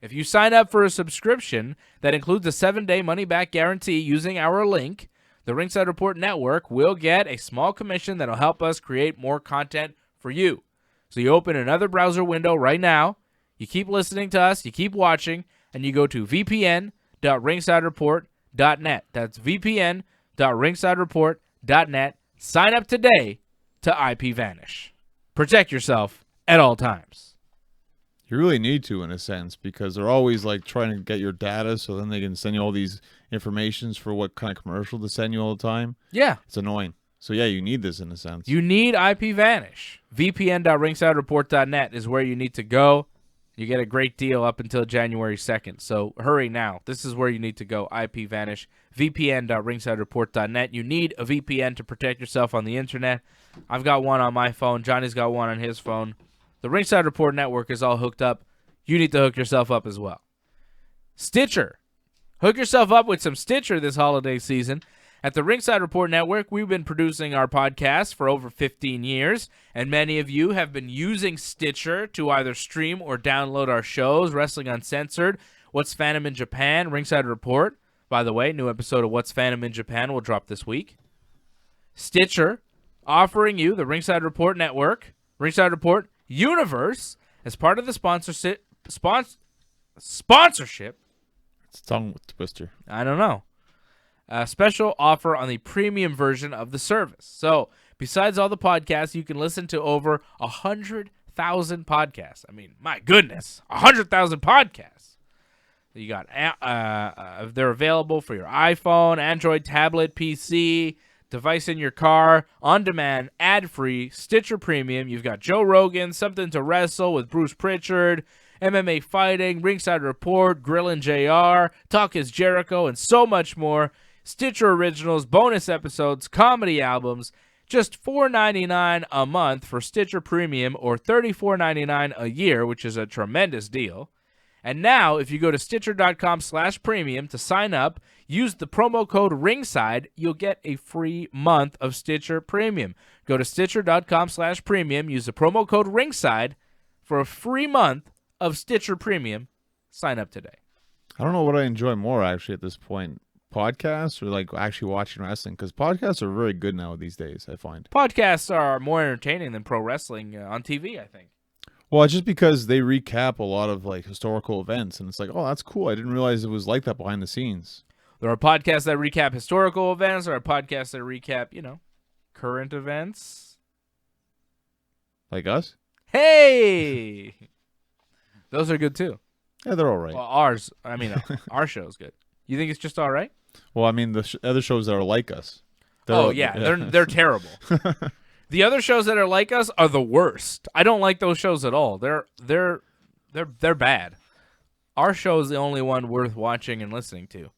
If you sign up for a subscription that includes a 7-day money-back guarantee using our link, the Ringside Report Network will get a small commission that'll help us create more content for you. So you open another browser window right now, you keep listening to us, you keep watching, and you go to vpn.ringsidereport.net. That's vpn.ringsidereport.net. Sign up today to IPVanish. Protect yourself at all times. You really need to, in a sense, because they're always like trying to get your data, so then they can send you all these informations for what kind of commercial to send you all the time. Yeah. It's annoying. So yeah, you need this in a sense. You need IPVanish. vpn.ringsidereport.net is where you need to go. You get a great deal up until January 2nd. So hurry now. This is where you need to go. IPVanish. vpn.ringsidereport.net. You need a VPN to protect yourself on the internet. I've got one on my phone. Johnny's got one on his phone. The Ringside Report Network is all hooked up. You need to hook yourself up as well. Stitcher. Hook yourself up with some Stitcher this holiday season. At the Ringside Report Network, we've been producing our podcast for over 15 years, and many of you have been using Stitcher to either stream or download our shows: Wrestling Uncensored, What's Fandom in Japan, Ringside Report. By the way, new episode of What's Fandom in Japan will drop this week. Stitcher, offering you the Ringside Report Network, Ringside Report Universe, as part of the sponsorship. It's tongue twister. I don't know. A special offer on the premium version of the service. So, besides all the podcasts, you can listen to over 100,000 podcasts. I mean, my goodness, 100,000 podcasts. You got, they're available for your iPhone, Android, tablet, PC, device in your car, on demand, ad-free, Stitcher Premium. You've got Joe Rogan, Something to Wrestle with Bruce Pritchard, MMA Fighting, Ringside Report, Grillin' JR, Talk is Jericho, and so much more. Stitcher Originals, bonus episodes, comedy albums, just $4.99 a month for Stitcher Premium, or $34.99 a year, which is a tremendous deal. And now, if you go to Stitcher.com/premium to sign up, use the promo code RINGSIDE, you'll get a free month of Stitcher Premium. Go to Stitcher.com/premium, use the promo code RINGSIDE for a free month of Stitcher Premium. Sign up today. I don't know what I enjoy more, actually, at this point. Podcasts or like actually watching wrestling? Because podcasts are very good now these days, I find. Podcasts are more entertaining than pro wrestling on TV, I think. Well, it's just because they recap a lot of like historical events, and it's like, oh, that's cool. I didn't realize it was like that behind the scenes. There are podcasts that recap historical events. There are podcasts that recap, current events. Like us? Hey! Those are good too. Yeah, they're all right. Well, our show's good. You think it's just all right? Well, I mean, the other shows that are like us. They're terrible. The other shows that are like us are the worst. I don't like those shows at all. They're bad. Our show is the only one worth watching and listening to.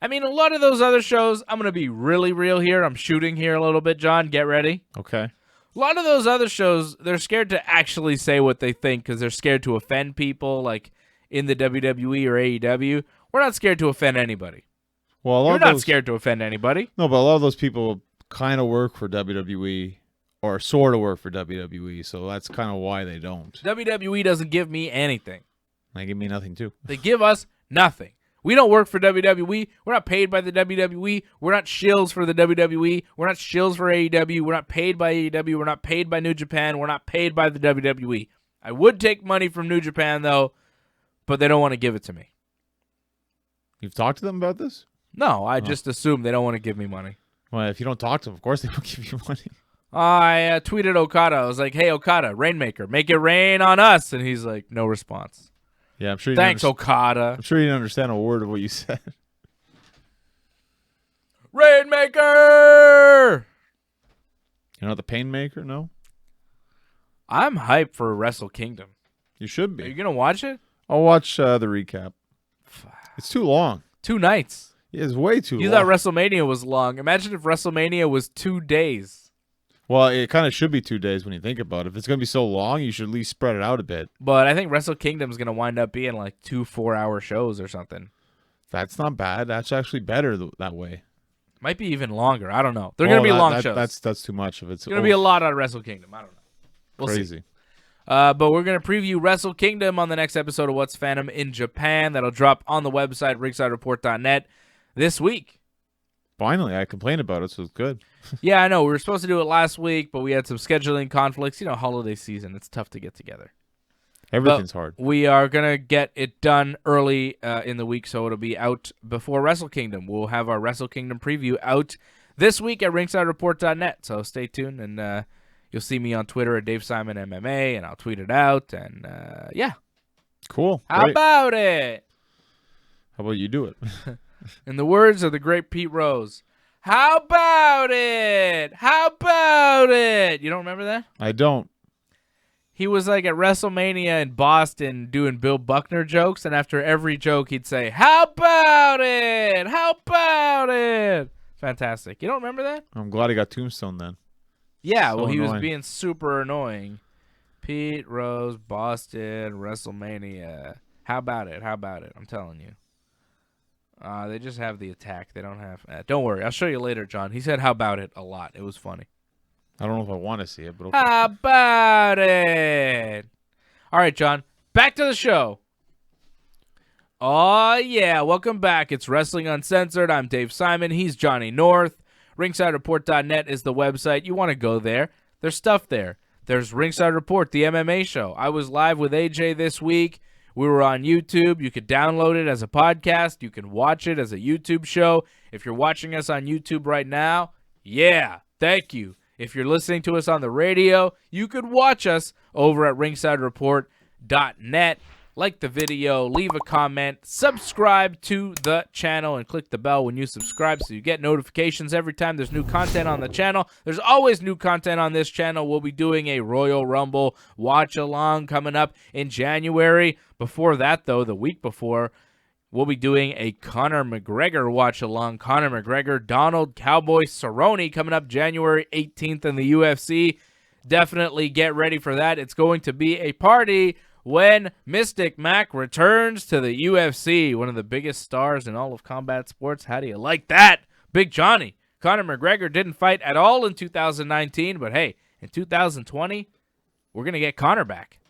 I mean, a lot of those other shows, I'm going to be really real here. I'm shooting here a little bit, John. Get ready. Okay. A lot of those other shows, they're scared to actually say what they think because they're scared to offend people, like in the WWE or AEW. We're not scared to offend anybody. Well, You're not scared to offend anybody. No, but a lot of those people kind of work for WWE or sort of work for WWE, so that's kind of why they don't. WWE doesn't give me anything. They give me nothing, too. They give us nothing. We don't work for WWE. We're not paid by the WWE. We're not shills for the WWE. We're not shills for AEW. We're not paid by AEW. We're not paid by New Japan. We're not paid by the WWE. I would take money from New Japan, though, but they don't want to give it to me. You've talked to them about this? No, I just assume they don't want to give me money. Well, if you don't talk to them, of course they won't give you money. I tweeted Okada. I was like, hey, Okada, Rainmaker, make it rain on us. And he's like, no response. Yeah, I'm sure. Thanks, Okada. I'm sure you didn't understand a word of what you said. Rainmaker! You're not the Painmaker, no? I'm hyped for Wrestle Kingdom. You should Are you be. going to watch it? I'll watch the recap. It's too long. 2 nights. Yeah, it's way too You long. thought WrestleMania was long. Imagine if WrestleMania was 2 days. Well, it kind of should be 2 days when you think about it. If it's going to be so long, you should at least spread it out a bit. But I think Wrestle Kingdom's going to wind up being like 2 4-hour shows or something. That's not bad. That's actually better that way. Might be even longer. I don't know. They're going to be long shows. That's too much of it. It's going to be a lot on Wrestle Kingdom. I don't know. We'll crazy. See. But we're going to preview Wrestle Kingdom on the next episode of What's Fandom in Japan. That'll drop on the website, ringsidereport.net, this week. Finally, I complained about it, so it's good. Yeah, I know. We were supposed to do it last week, but we had some scheduling conflicts. You know, holiday season. It's tough to get together. Everything's hard. We are going to get it done early in the week, so it'll be out before Wrestle Kingdom. We'll have our Wrestle Kingdom preview out this week at ringsidereport.net, so stay tuned, and you'll see me on Twitter at Dave Simon MMA, and I'll tweet it out, and yeah. Cool. How about it? How about you do it? In the words of the great Pete Rose, how about it? How about it? You don't remember that? I don't. He was like at WrestleMania in Boston doing Bill Buckner jokes, and after every joke he'd say, how about it? How about it? Fantastic. You don't remember that? I'm glad I got Tombstone then. Yeah, So well, he was annoying. being super annoying. Pete Rose, Boston, WrestleMania. How about it? How about it? I'm telling you. They just have the attack. They don't have... don't worry. I'll show you later, John. He said how about it a lot. It was funny. I don't know if I want to see it, but okay. How about it? All right, John. Back to the show. Oh, yeah. Welcome back. It's Wrestling Uncensored. I'm Dave Simon. He's Johnny North. RingsideReport.net is the website. You want to go there. There's stuff there. There's Ringside Report, the MMA show. I was live with AJ this week. We were on YouTube. You could download it as a podcast. You can watch it as a YouTube show. If you're watching us on YouTube right now, yeah, thank you. If you're listening to us on the radio, you could watch us over at ringsidereport.net. Like the video, leave a comment, subscribe to the channel, and click the bell when you subscribe so you get notifications every time there's new content on the channel. There's always new content on this channel. We'll be doing a Royal Rumble watch-along coming up in January. Before that, though, the week before, we'll be doing a Conor McGregor watch-along. Conor McGregor, Donald Cowboy Cerrone coming up January 18th in the UFC. Definitely get ready for that. It's going to be a party when Mystic Mac returns to the UFC, one of the biggest stars in all of combat sports. How do you like that? Big Johnny. Conor McGregor didn't fight at all in 2019, but hey, in 2020, we're going to get Conor back.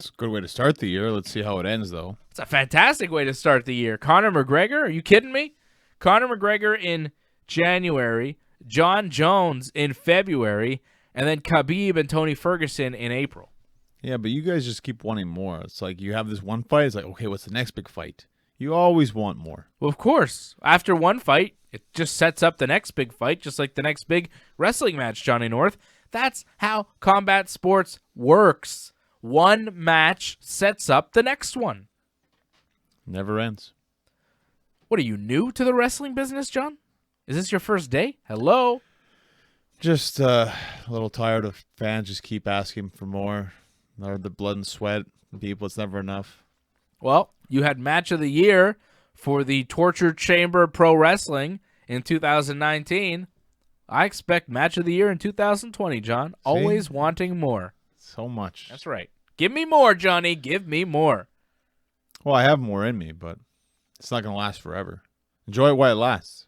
It's a good way to start the year. Let's see how it ends, though. It's a fantastic way to start the year. Conor McGregor, are you kidding me? Conor McGregor in January, John Jones in February, and then Khabib and Tony Ferguson in April. Yeah, but you guys just keep wanting more. It's like you have this one fight. It's like, okay, what's the next big fight? You always want more. Well, of course. After one fight, it just sets up the next big fight, just like the next big wrestling match, Johnny North. That's how combat sports works. One match sets up the next one. Never ends. What, are you new to the wrestling business, John? Is this your first day? Hello? Just a little tired of fans just keep asking for more. Or the blood and sweat. People, it's never enough. Well, you had match of the year for the Torture Chamber Pro Wrestling in 2019. I expect match of the year in 2020, John. Always wanting more. So much. That's right. Give me more, Johnny. Give me more. Well, I have more in me, but it's not going to last forever. Enjoy it while it lasts.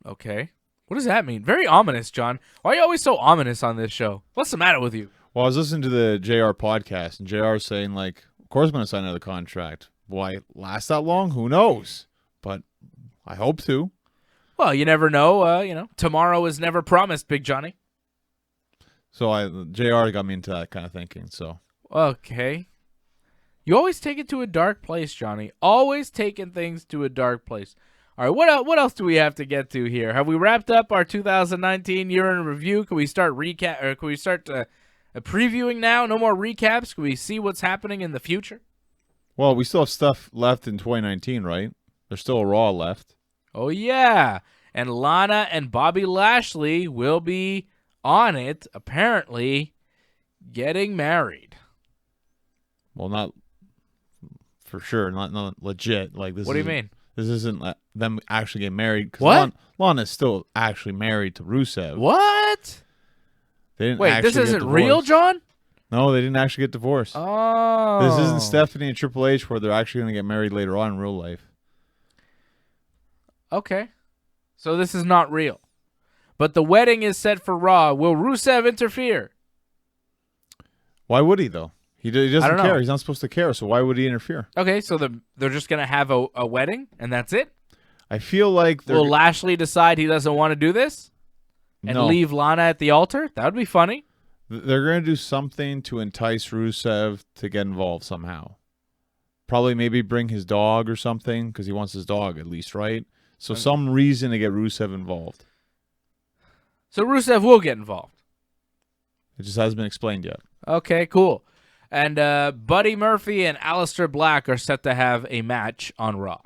Okay. What does that mean? Very ominous, John. Why are you always so ominous on this show? What's the matter with you? Well, I was listening to the JR podcast, and JR is saying, like, of course I'm going to sign another contract. Why it lasts that long? Who knows? But I hope to. Well, you never know. Tomorrow is never promised, Big Johnny. So JR got me into that kind of thinking. So Okay. You always take it to a dark place, Johnny. Always taking things to a dark place. All right, what else do we have to get to here? Have we wrapped up our 2019 year in review? Can we start previewing now? No more recaps. Can we see what's happening in the future? Well, we still have stuff left in 2019, right? There's still a Raw left. Oh, yeah. And Lana and Bobby Lashley will be on it, apparently getting married. Well, not for sure. Not legit. Like this. What do you mean? This isn't them actually getting married. 'Cause What? Lana's still actually married to Rusev. What? They didn't Wait, this actually isn't get real, divorced. John? No, they didn't actually get divorced. Oh. This isn't Stephanie and Triple H where they're actually going to get married later on in real life. Okay. So this is not real. But the wedding is set for Raw. Will Rusev interfere? Why would he, though? He doesn't know. care. He's not supposed to care, so why would he interfere? Okay, so they're just going to have a wedding, and that's it? I feel like they're... Will Lashley decide he doesn't want to do this? And No. leave Lana at the altar? That would be funny. They're going to do something to entice Rusev to get involved somehow. Probably maybe bring his dog or something, because he wants his dog at least, right? So some reason to get Rusev involved. So Rusev will get involved. It just hasn't been explained yet. Okay, cool. And Buddy Murphy and Aleister Black are set to have a match on Raw.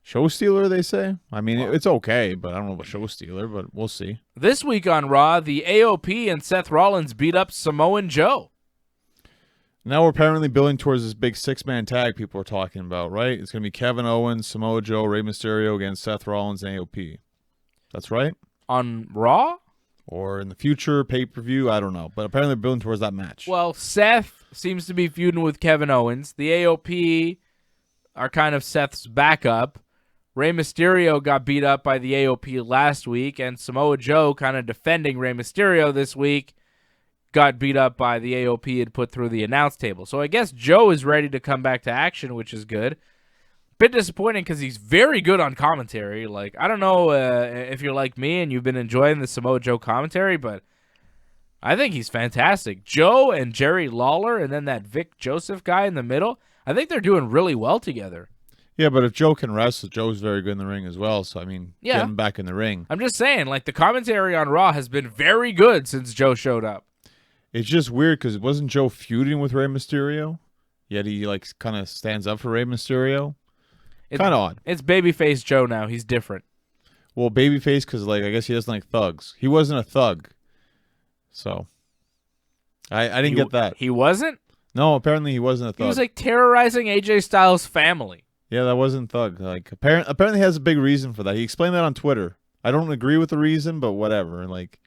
Show stealer, they say? I mean, it's okay, but I don't know about show stealer, but we'll see. This week on Raw, the AOP and Seth Rollins beat up Samoan Joe. Now we're apparently building towards this big six-man tag people are talking about, right? It's going to be Kevin Owens, Samoa Joe, Rey Mysterio against Seth Rollins and AOP. That's right? On Raw? Or in the future, pay-per-view, I don't know. But apparently they're building towards that match. Well, Seth seems to be feuding with Kevin Owens. The AOP are kind of Seth's backup. Rey Mysterio got beat up by the AOP last week, and Samoa Joe, kind of defending Rey Mysterio this week, got beat up by the AOP and put through the announce table. So I guess Joe is ready to come back to action, which is good. Bit disappointing because he's very good on commentary. Like, I don't know if you're like me and you've been enjoying the Samoa Joe commentary, but I think he's fantastic. Joe and Jerry Lawler and then that Vic Joseph guy in the middle, I think they're doing really well together. Yeah, but if Joe can wrestle, Joe's very good in the ring as well. So, I mean, get him back in the ring. I'm just saying, like, the commentary on Raw has been very good since Joe showed up. It's just weird because wasn't Joe feuding with Rey Mysterio? Yet he, like, kind of stands up for Rey Mysterio? Kind of odd. It's babyface Joe now. He's different. Well, babyface because, like, I guess he doesn't like thugs. He wasn't a thug. So, I didn't get that. He wasn't? No, apparently he wasn't a thug. He was, like, terrorizing AJ Styles' family. Yeah, that wasn't thug. Like apparently he has a big reason for that. He explained that on Twitter. I don't agree with the reason, but whatever. Like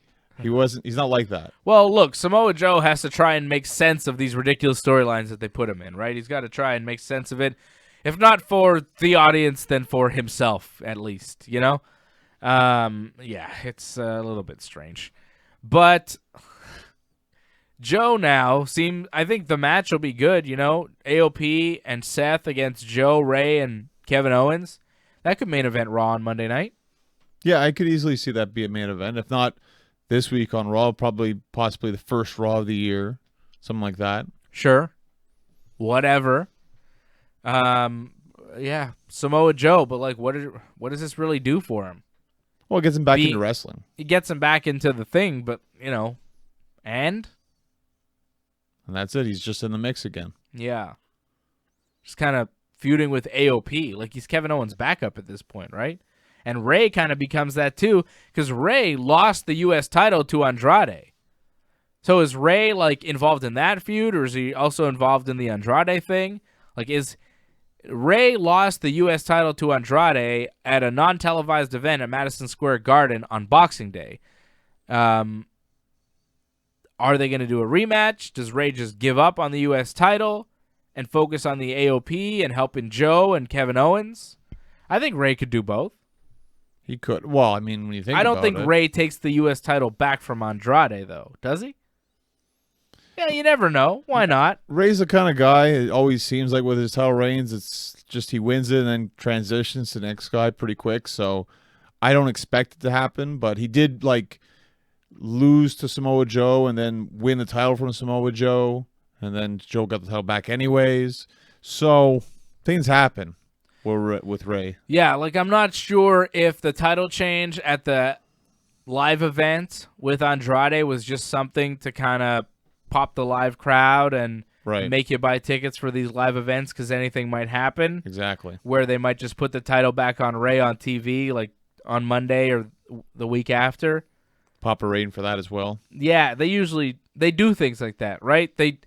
he's not like that. Well, look, Samoa Joe has to try and make sense of these ridiculous storylines that they put him in, right? He's got to try and make sense of it. If not for the audience, then for himself at least, you know? Yeah, it's a little bit strange. But Joe now I think the match will be good, you know? AOP and Seth against Joe, Ray, and Kevin Owens. That could main event Raw on Monday night. Yeah, I could easily see that be a main event. If not this week on Raw, possibly the first Raw of the year. Something like that. Sure. Whatever. Yeah, Samoa Joe, but like what does this really do for him? Well, it gets him back into wrestling. It gets him back into the thing, but, you know, and that's it. He's just in the mix again. Yeah. Just kind of feuding with AOP. Like, he's Kevin Owens' backup at this point, right? And Ray kind of becomes that too, because Ray lost the U.S. title to Andrade. So is Ray, like, involved in that feud, or is he also involved in the Andrade thing? Like, Ray lost the U.S. title to Andrade at a non-televised event at Madison Square Garden on Boxing Day. Are they going to do a rematch? Does Ray just give up on the U.S. title and focus on the AOP and helping Joe and Kevin Owens? I think Ray could do both. He could. Well, I mean, when you think about it. I don't think Ray takes the U.S. title back from Andrade, though. Does he? Yeah, you never know. Why not? Ray's the kind of guy, it always seems like with his title reigns, it's just he wins it and then transitions to the next guy pretty quick. So I don't expect it to happen, but he did, like, lose to Samoa Joe and then win the title from Samoa Joe, and then Joe got the title back anyways. So things happen. with Ray. Yeah, like I'm not sure if the title change at the live event with Andrade was just something to kind of pop the live crowd and make you buy tickets for these live events because anything might happen. Exactly. Where they might just put the title back on Ray on TV like on Monday or the week after. Pop a rating for that as well. Yeah, they do things like that, right? They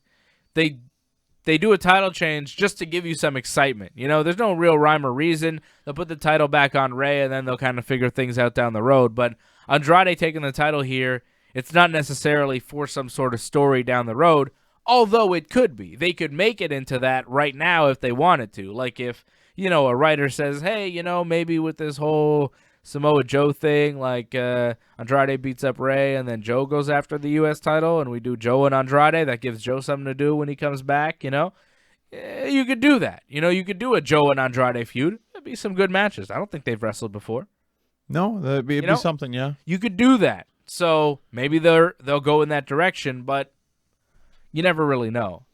do a title change just to give you some excitement. You know, there's no real rhyme or reason. They'll put the title back on Ray, and then they'll kind of figure things out down the road. But Andrade taking the title here, it's not necessarily for some sort of story down the road, although it could be. They could make it into that right now if they wanted to. Like if, you know, a writer says, hey, you know, maybe with this whole Samoa Joe thing, like Andrade beats up Ray and then Joe goes after the U.S. title and we do Joe and Andrade. That gives Joe something to do when he comes back, you know. You could do that. You know, you could do a Joe and Andrade feud. That'd be some good matches. I don't think they've wrestled before. No, it'd be something, yeah. You could do that. So maybe they'll go in that direction, but you never really know.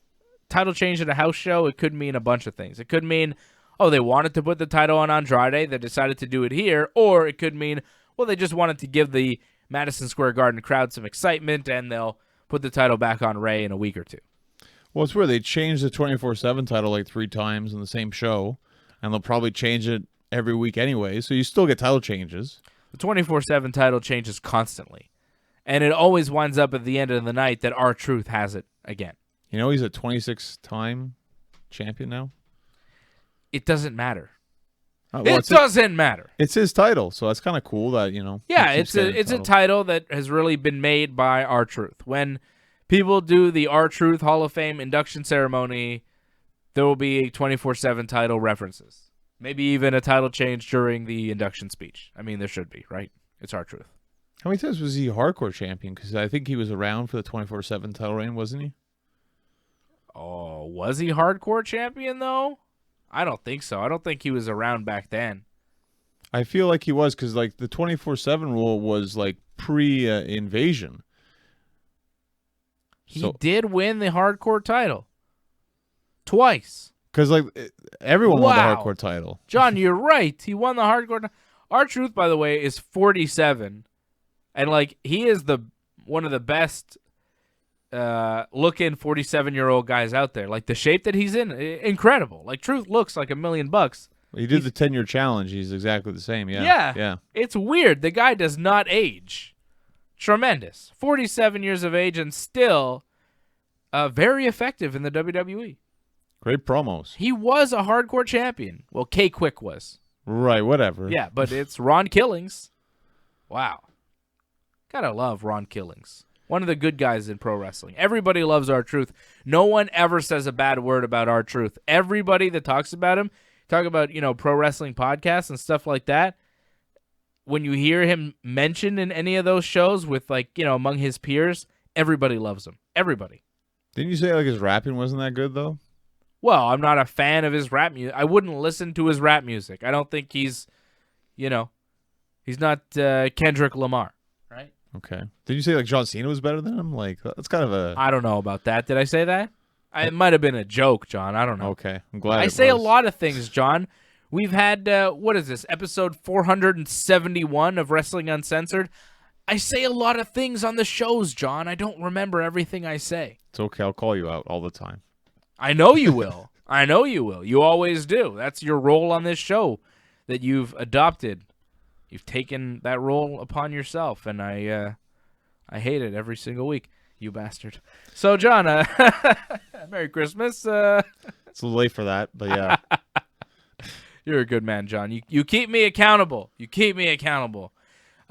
Title change at a house show, it could mean a bunch of things. It could mean, oh, they wanted to put the title on Andrade, they decided to do it here, or it could mean, well, they just wanted to give the Madison Square Garden crowd some excitement, and they'll put the title back on Ray in a week or two. Well, it's weird. They changed the 24/7 title like 3 times in the same show, and they'll probably change it every week anyway, so you still get title changes. The 24/7 title changes constantly, and it always winds up at the end of the night that R-Truth has it again. You know he's a 26-time champion now? It doesn't matter. Well, it doesn't matter. It's his title, so that's kind of cool that, you know. Yeah, it's a title that has really been made by R-Truth. When people do the R-Truth Hall of Fame induction ceremony, there will be 24/7 title references. Maybe even a title change during the induction speech. I mean, there should be, right? It's R-Truth. How many times was he hardcore champion? Because I think he was around for the 24/7 title reign, wasn't he? Oh, was he hardcore champion, though? I don't think so. I don't think he was around back then. I feel like he was because, like, the 24/7 rule was, like, pre-invasion. He did win the hardcore title. Twice. Because, like, everyone won the hardcore title. John, you're right. He won the hardcore title. R-Truth, by the way, is 47. And, like, he is one of the best looking 47-year-old guys out there. Like, the shape that he's in, incredible. Like, Truth looks like $1 million. He did the 10-year challenge. He's exactly the same. Yeah. It's weird. The guy does not age. Tremendous. 47 years of age and still very effective in the WWE. Great promos. He was a hardcore champion. Well, K-Quick was. Right, whatever. Yeah, but it's Ron Killings. Wow. Gotta love Ron Killings. One of the good guys in pro wrestling. Everybody loves R-Truth. No one ever says a bad word about R-Truth. Everybody that talks about him, talk about, you know, pro wrestling podcasts and stuff like that. When you hear him mentioned in any of those shows with, like, you know, among his peers, everybody loves him. Everybody. Didn't you say, like, his rapping wasn't that good, though? Well, I'm not a fan of his rap music. I wouldn't listen to his rap music. I don't think he's, you know, he's not Kendrick Lamar, right? Okay. Did you say, like, John Cena was better than him? Like, that's kind of a... I don't know about that. Did I say that? It might have been a joke, John. I don't know. Okay. I'm glad I say a lot of things, John. We've had, what is this, episode 471 of Wrestling Uncensored. I say a lot of things on the shows, John. I don't remember everything I say. It's okay. I'll call you out all the time. I know you will. I know you will. You always do. That's your role on this show that you've adopted. You've taken that role upon yourself, and I hate it every single week, you bastard. So, John, Merry Christmas. It's a little late for that, but yeah. You're a good man, John. You keep me accountable. You keep me accountable.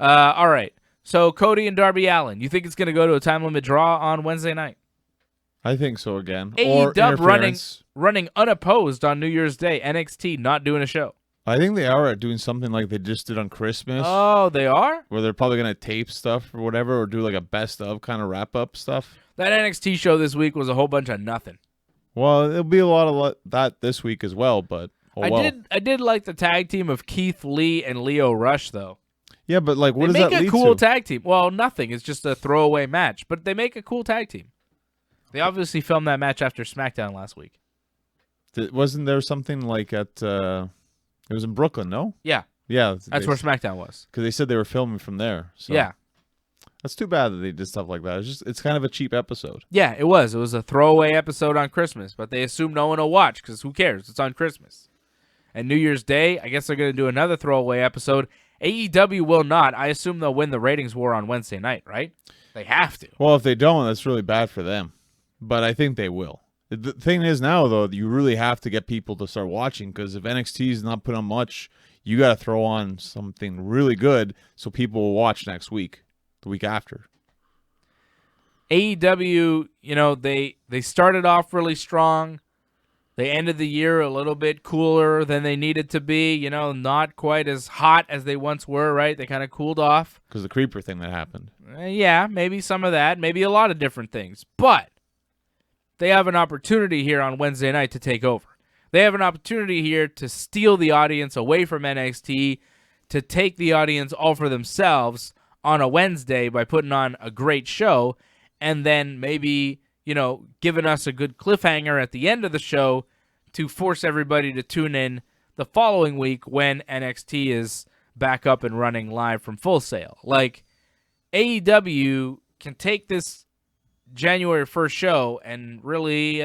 All right. So, Cody and Darby Allin, you think it's going to go to a time limit draw on Wednesday night? I think so again. AEW running unopposed on New Year's Day. NXT not doing a show. I think they are doing something like they just did on Christmas. Oh, they are? Where they're probably going to tape stuff or whatever, or do like a best of kind of wrap-up stuff. That NXT show this week was a whole bunch of nothing. Well, it'll be a lot of that this week as well, but I did like the tag team of Keith Lee and Leo Rush, though. Yeah, but like, what does that lead to? They make a cool tag team. Well, nothing. It's just a throwaway match, but they make a cool tag team. They obviously filmed that match after SmackDown last week. Wasn't there something like at It was in Brooklyn, no? Yeah. Yeah. That's where SmackDown was. Because they said they were filming from there. So. Yeah. That's too bad that they did stuff like that. It's kind of a cheap episode. Yeah, it was. It was a throwaway episode on Christmas, but they assume no one will watch because who cares? It's on Christmas. And New Year's Day, I guess they're going to do another throwaway episode. AEW will not. I assume they'll win the ratings war on Wednesday night, right? They have to. Well, if they don't, that's really bad for them. But I think they will. The thing is now, though, you really have to get people to start watching because if NXT is not put on much, you got to throw on something really good so people will watch next week. The week after. AEW, they started off really strong. They ended the year a little bit cooler than they needed to be. Not quite as hot as they once were, right? They kind of cooled off. Because the creeper thing that happened. Yeah, maybe some of that. Maybe a lot of different things. But they have an opportunity here on Wednesday night to take over. They have an opportunity here to steal the audience away from NXT, to take the audience all for themselves on a Wednesday by putting on a great show and then maybe, giving us a good cliffhanger at the end of the show to force everybody to tune in the following week when NXT is back up and running live from Full Sail. Like, AEW can take this January 1st show and really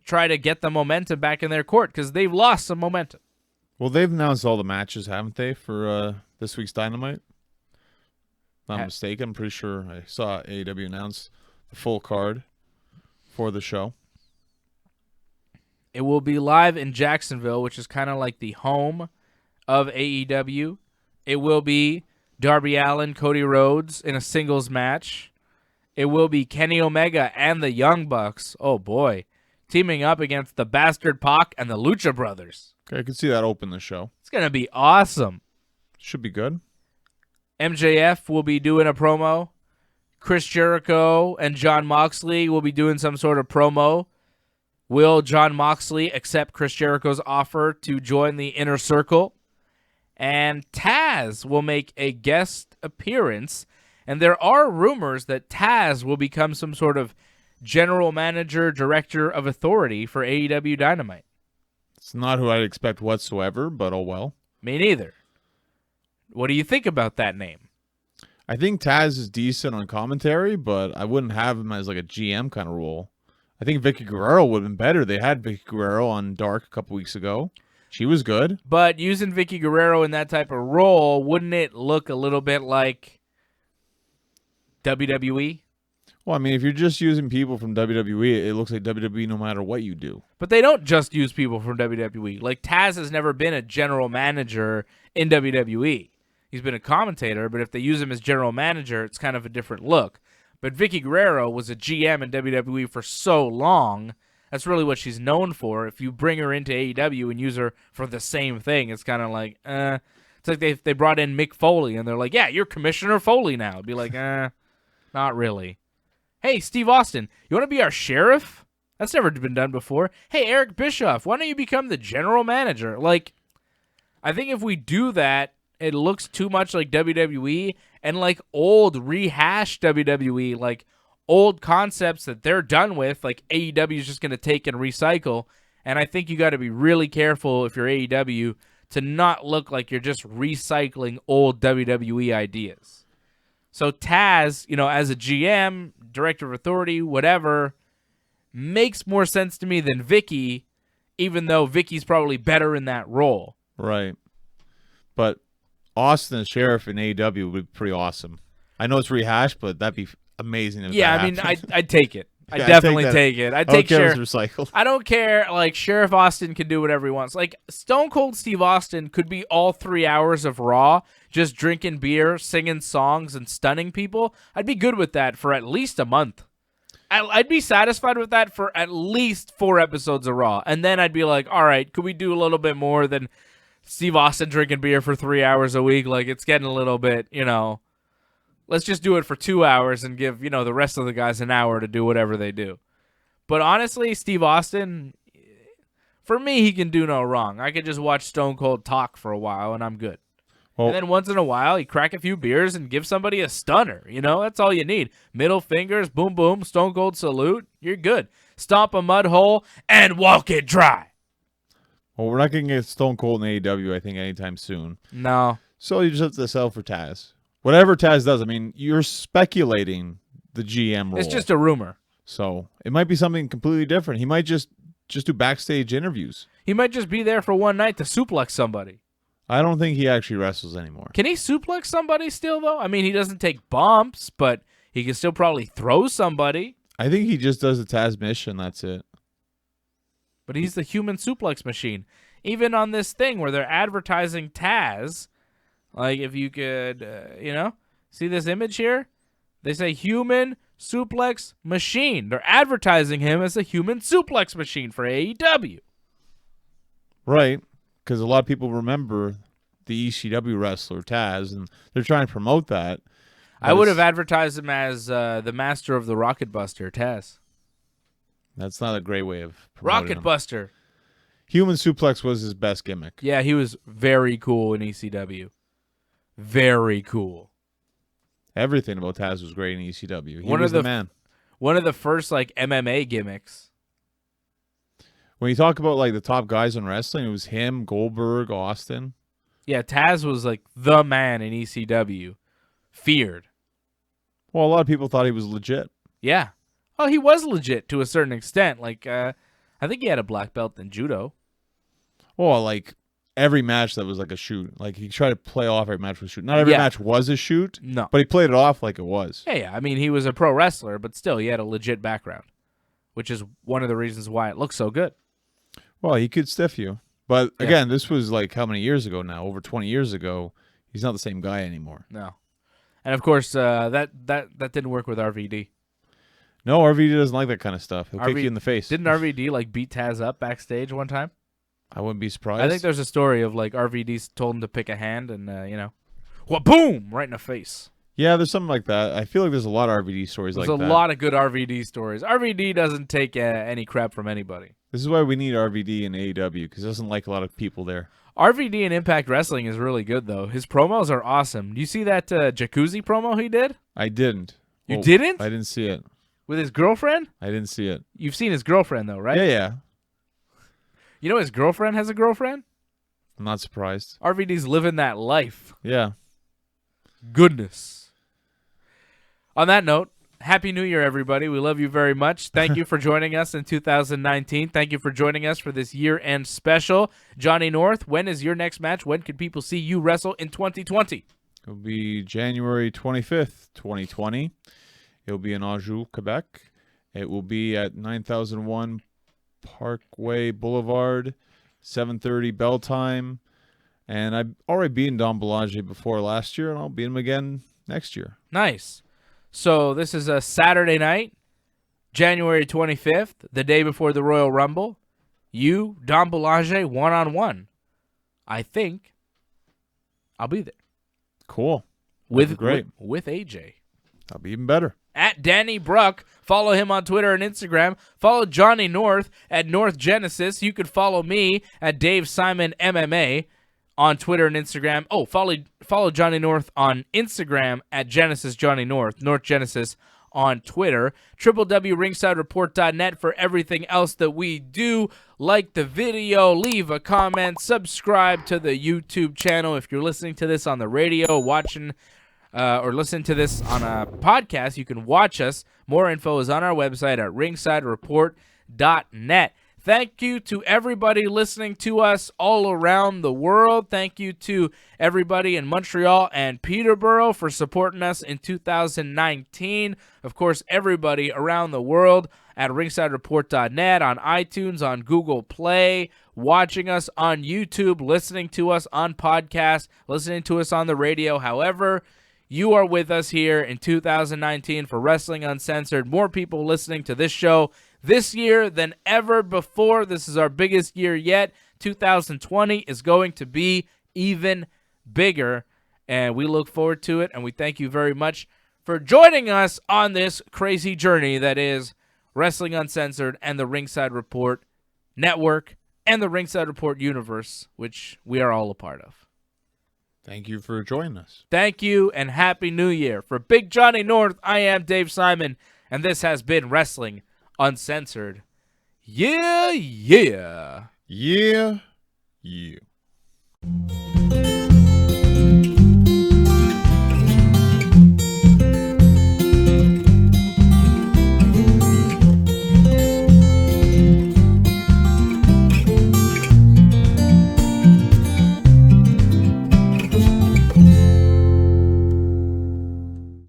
try to get the momentum back in their court because they've lost some momentum. Well, they've announced all the matches, haven't they, for this week's Dynamite? Not mistaken, I'm pretty sure I saw AEW announce the full card for the show. It will be live in Jacksonville, which is kind of like the home of AEW. It will be Darby Allin, Cody Rhodes in a singles match. It will be Kenny Omega and the Young Bucks, oh boy, teaming up against the Bastard Pac and the Lucha Brothers. Okay, I can see that open the show. It's going to be awesome. Should be good. MJF will be doing a promo. Chris Jericho and Jon Moxley will be doing some sort of promo. Will Jon Moxley accept Chris Jericho's offer to join the Inner Circle? And Taz will make a guest appearance. And there are rumors that Taz will become some sort of general manager, director of authority for AEW Dynamite. It's not who I'd expect whatsoever, but oh well. Me neither. What do you think about that name? I think Taz is decent on commentary, but I wouldn't have him as like a GM kind of role. I think Vicky Guerrero would have been better. They had Vicky Guerrero on Dark a couple weeks ago. She was good. But using Vicky Guerrero in that type of role, wouldn't it look a little bit like WWE? Well, I mean, if you're just using people from WWE, it looks like WWE no matter what you do. But they don't just use people from WWE. Like, Taz has never been a general manager in WWE. He's been a commentator, but if they use him as general manager, it's kind of a different look. But Vicky Guerrero was a GM in WWE for so long. That's really what she's known for. If you bring her into AEW and use her for the same thing, it's kind of like, It's like they brought in Mick Foley, and they're like, yeah, you're Commissioner Foley now. It'd be like, not really. Hey, Steve Austin, you want to be our sheriff? That's never been done before. Hey, Eric Bischoff, why don't you become the general manager? Like, I think if we do that, it looks too much like WWE and like old rehashed WWE, like old concepts that they're done with, like AEW is just going to take and recycle. And I think you got to be really careful if you're AEW to not look like you're just recycling old WWE ideas. So Taz, as a GM, director of authority, whatever, makes more sense to me than Vicky, even though Vicky's probably better in that role. Right. But Austin as sheriff in AEW would be pretty awesome. I know it's rehashed, but that'd be amazing. If yeah, that I mean, happened. I'd take it. I'd Yeah, definitely take it. I'd take Sheriff. Recycled. I don't care. Like, Sheriff Austin can do whatever he wants. Like, Stone Cold Steve Austin could be all 3 hours of Raw, just drinking beer, singing songs, and stunning people. I'd be good with that for at least a month. I'd be satisfied with that for at least 4 episodes of Raw. And then I'd be like, all right, could we do a little bit more than Steve Austin drinking beer for 3 hours a week? Like, it's getting a little bit, let's just do it for 2 hours and give, the rest of the guys an hour to do whatever they do. But honestly, Steve Austin, for me, he can do no wrong. I could just watch Stone Cold talk for a while and I'm good. Well, and then once in a while, he crack a few beers and give somebody a stunner. That's all you need. Middle fingers, boom, boom, Stone Cold salute. You're good. Stomp a mud hole and walk it dry. Well, we're not going to get Stone Cold in AEW, I think, anytime soon. No. So you just have to sell for Taz. Whatever Taz does, I mean, you're speculating the GM role. It's just a rumor. So it might be something completely different. He might just do backstage interviews. He might just be there for one night to suplex somebody. I don't think he actually wrestles anymore. Can he suplex somebody still, though? I mean, he doesn't take bumps, but he can still probably throw somebody. I think he just does the Taz mission. That's it. But he's the human suplex machine. Even on this thing where they're advertising Taz, like if you could, see this image here? They say human suplex machine. They're advertising him as a human suplex machine for AEW. Right, because a lot of people remember the ECW wrestler Taz, and they're trying to promote that. I would have advertised him as the master of the Rocket Buster, Taz. That's not a great way of promoting Rocket him. Buster. Human suplex was his best gimmick. Yeah, he was very cool in ECW. Very cool. Everything about Taz was great in ECW. He One was of the man. One of the first MMA gimmicks. When you talk about like the top guys in wrestling, it was him, Goldberg, Austin. Yeah, Taz was like the man in ECW. Feared. Well, a lot of people thought he was legit. Yeah. Oh, he was legit to a certain extent. Like, I think he had a black belt in judo. Well, like every match that was like a shoot. Like he tried to play off every match with a shoot. Not every match was a shoot. No. But he played it off like it was. Yeah. I mean, he was a pro wrestler, but still, he had a legit background, which is one of the reasons why it looks so good. Well, he could stiff you. But again, this was like how many years ago now? Over 20 years ago. He's not the same guy anymore. No. And of course, that didn't work with RVD. No, RVD doesn't like that kind of stuff. He'll kick you in the face. Didn't RVD like beat Taz up backstage one time? I wouldn't be surprised. I think there's a story of like RVD told him to pick a hand and boom, right in the face. Yeah, there's something like that. I feel like there's a lot of RVD stories like that. There's a lot of good RVD stories. RVD doesn't take any crap from anybody. This is why we need RVD in AEW, because he doesn't like a lot of people there. RVD in Impact Wrestling is really good, though. His promos are awesome. Do you see that jacuzzi promo he did? I didn't. You didn't? I didn't see it. With his girlfriend? I didn't see it. You've seen his girlfriend, though, right? Yeah. You know his girlfriend has a girlfriend? I'm not surprised. RVD's living that life. Yeah. Goodness. On that note, Happy New Year, everybody. We love you very much. Thank you for joining us in 2019. Thank you for joining us for this year-end special. Johnny North, when is your next match? When can people see you wrestle in 2020? It'll be January 25th, 2020. It'll be in Anjou, Quebec. It will be at 9001 Parkway Boulevard, 7:30 bell time. And I've already beaten Don Belanger before last year, and I'll beat him again next year. Nice. So this is a Saturday night, January 25th, the day before the Royal Rumble. You, Don Belanger, one-on-one. I think I'll be there. Cool. Great. With AJ. That'll be even better. At Danny Bruck. Follow him on Twitter and Instagram. Follow Johnny North at North Genesis. You could follow me at Dave Simon MMA on Twitter and Instagram. Oh, follow Johnny North on Instagram at Genesis Johnny North, North Genesis on Twitter. www.ringsidereport.net for everything else that we do. Like the video, leave a comment, subscribe to the YouTube channel. If you're listening to this on the radio, watching or listen to this on a podcast, you can watch us. More info is on our website at ringsidereport.net. Thank you to everybody listening to us all around the world. Thank you to everybody in Montreal and Peterborough for supporting us in 2019. Of course, everybody around the world at ringsidereport.net, on iTunes, on Google Play, watching us on YouTube, listening to us on podcasts, listening to us on the radio. However, you are with us here in 2019 for Wrestling Uncensored. More people listening to this show this year than ever before. This is our biggest year yet. 2020 is going to be even bigger, and we look forward to it, and we thank you very much for joining us on this crazy journey that is Wrestling Uncensored and the Ringside Report Network and the Ringside Report universe, which we are all a part of. Thank you for joining us. Thank you, and Happy New Year. For Big Johnny North, I am Dave Simon, and this has been Wrestling Uncensored. Yeah. Yeah. you.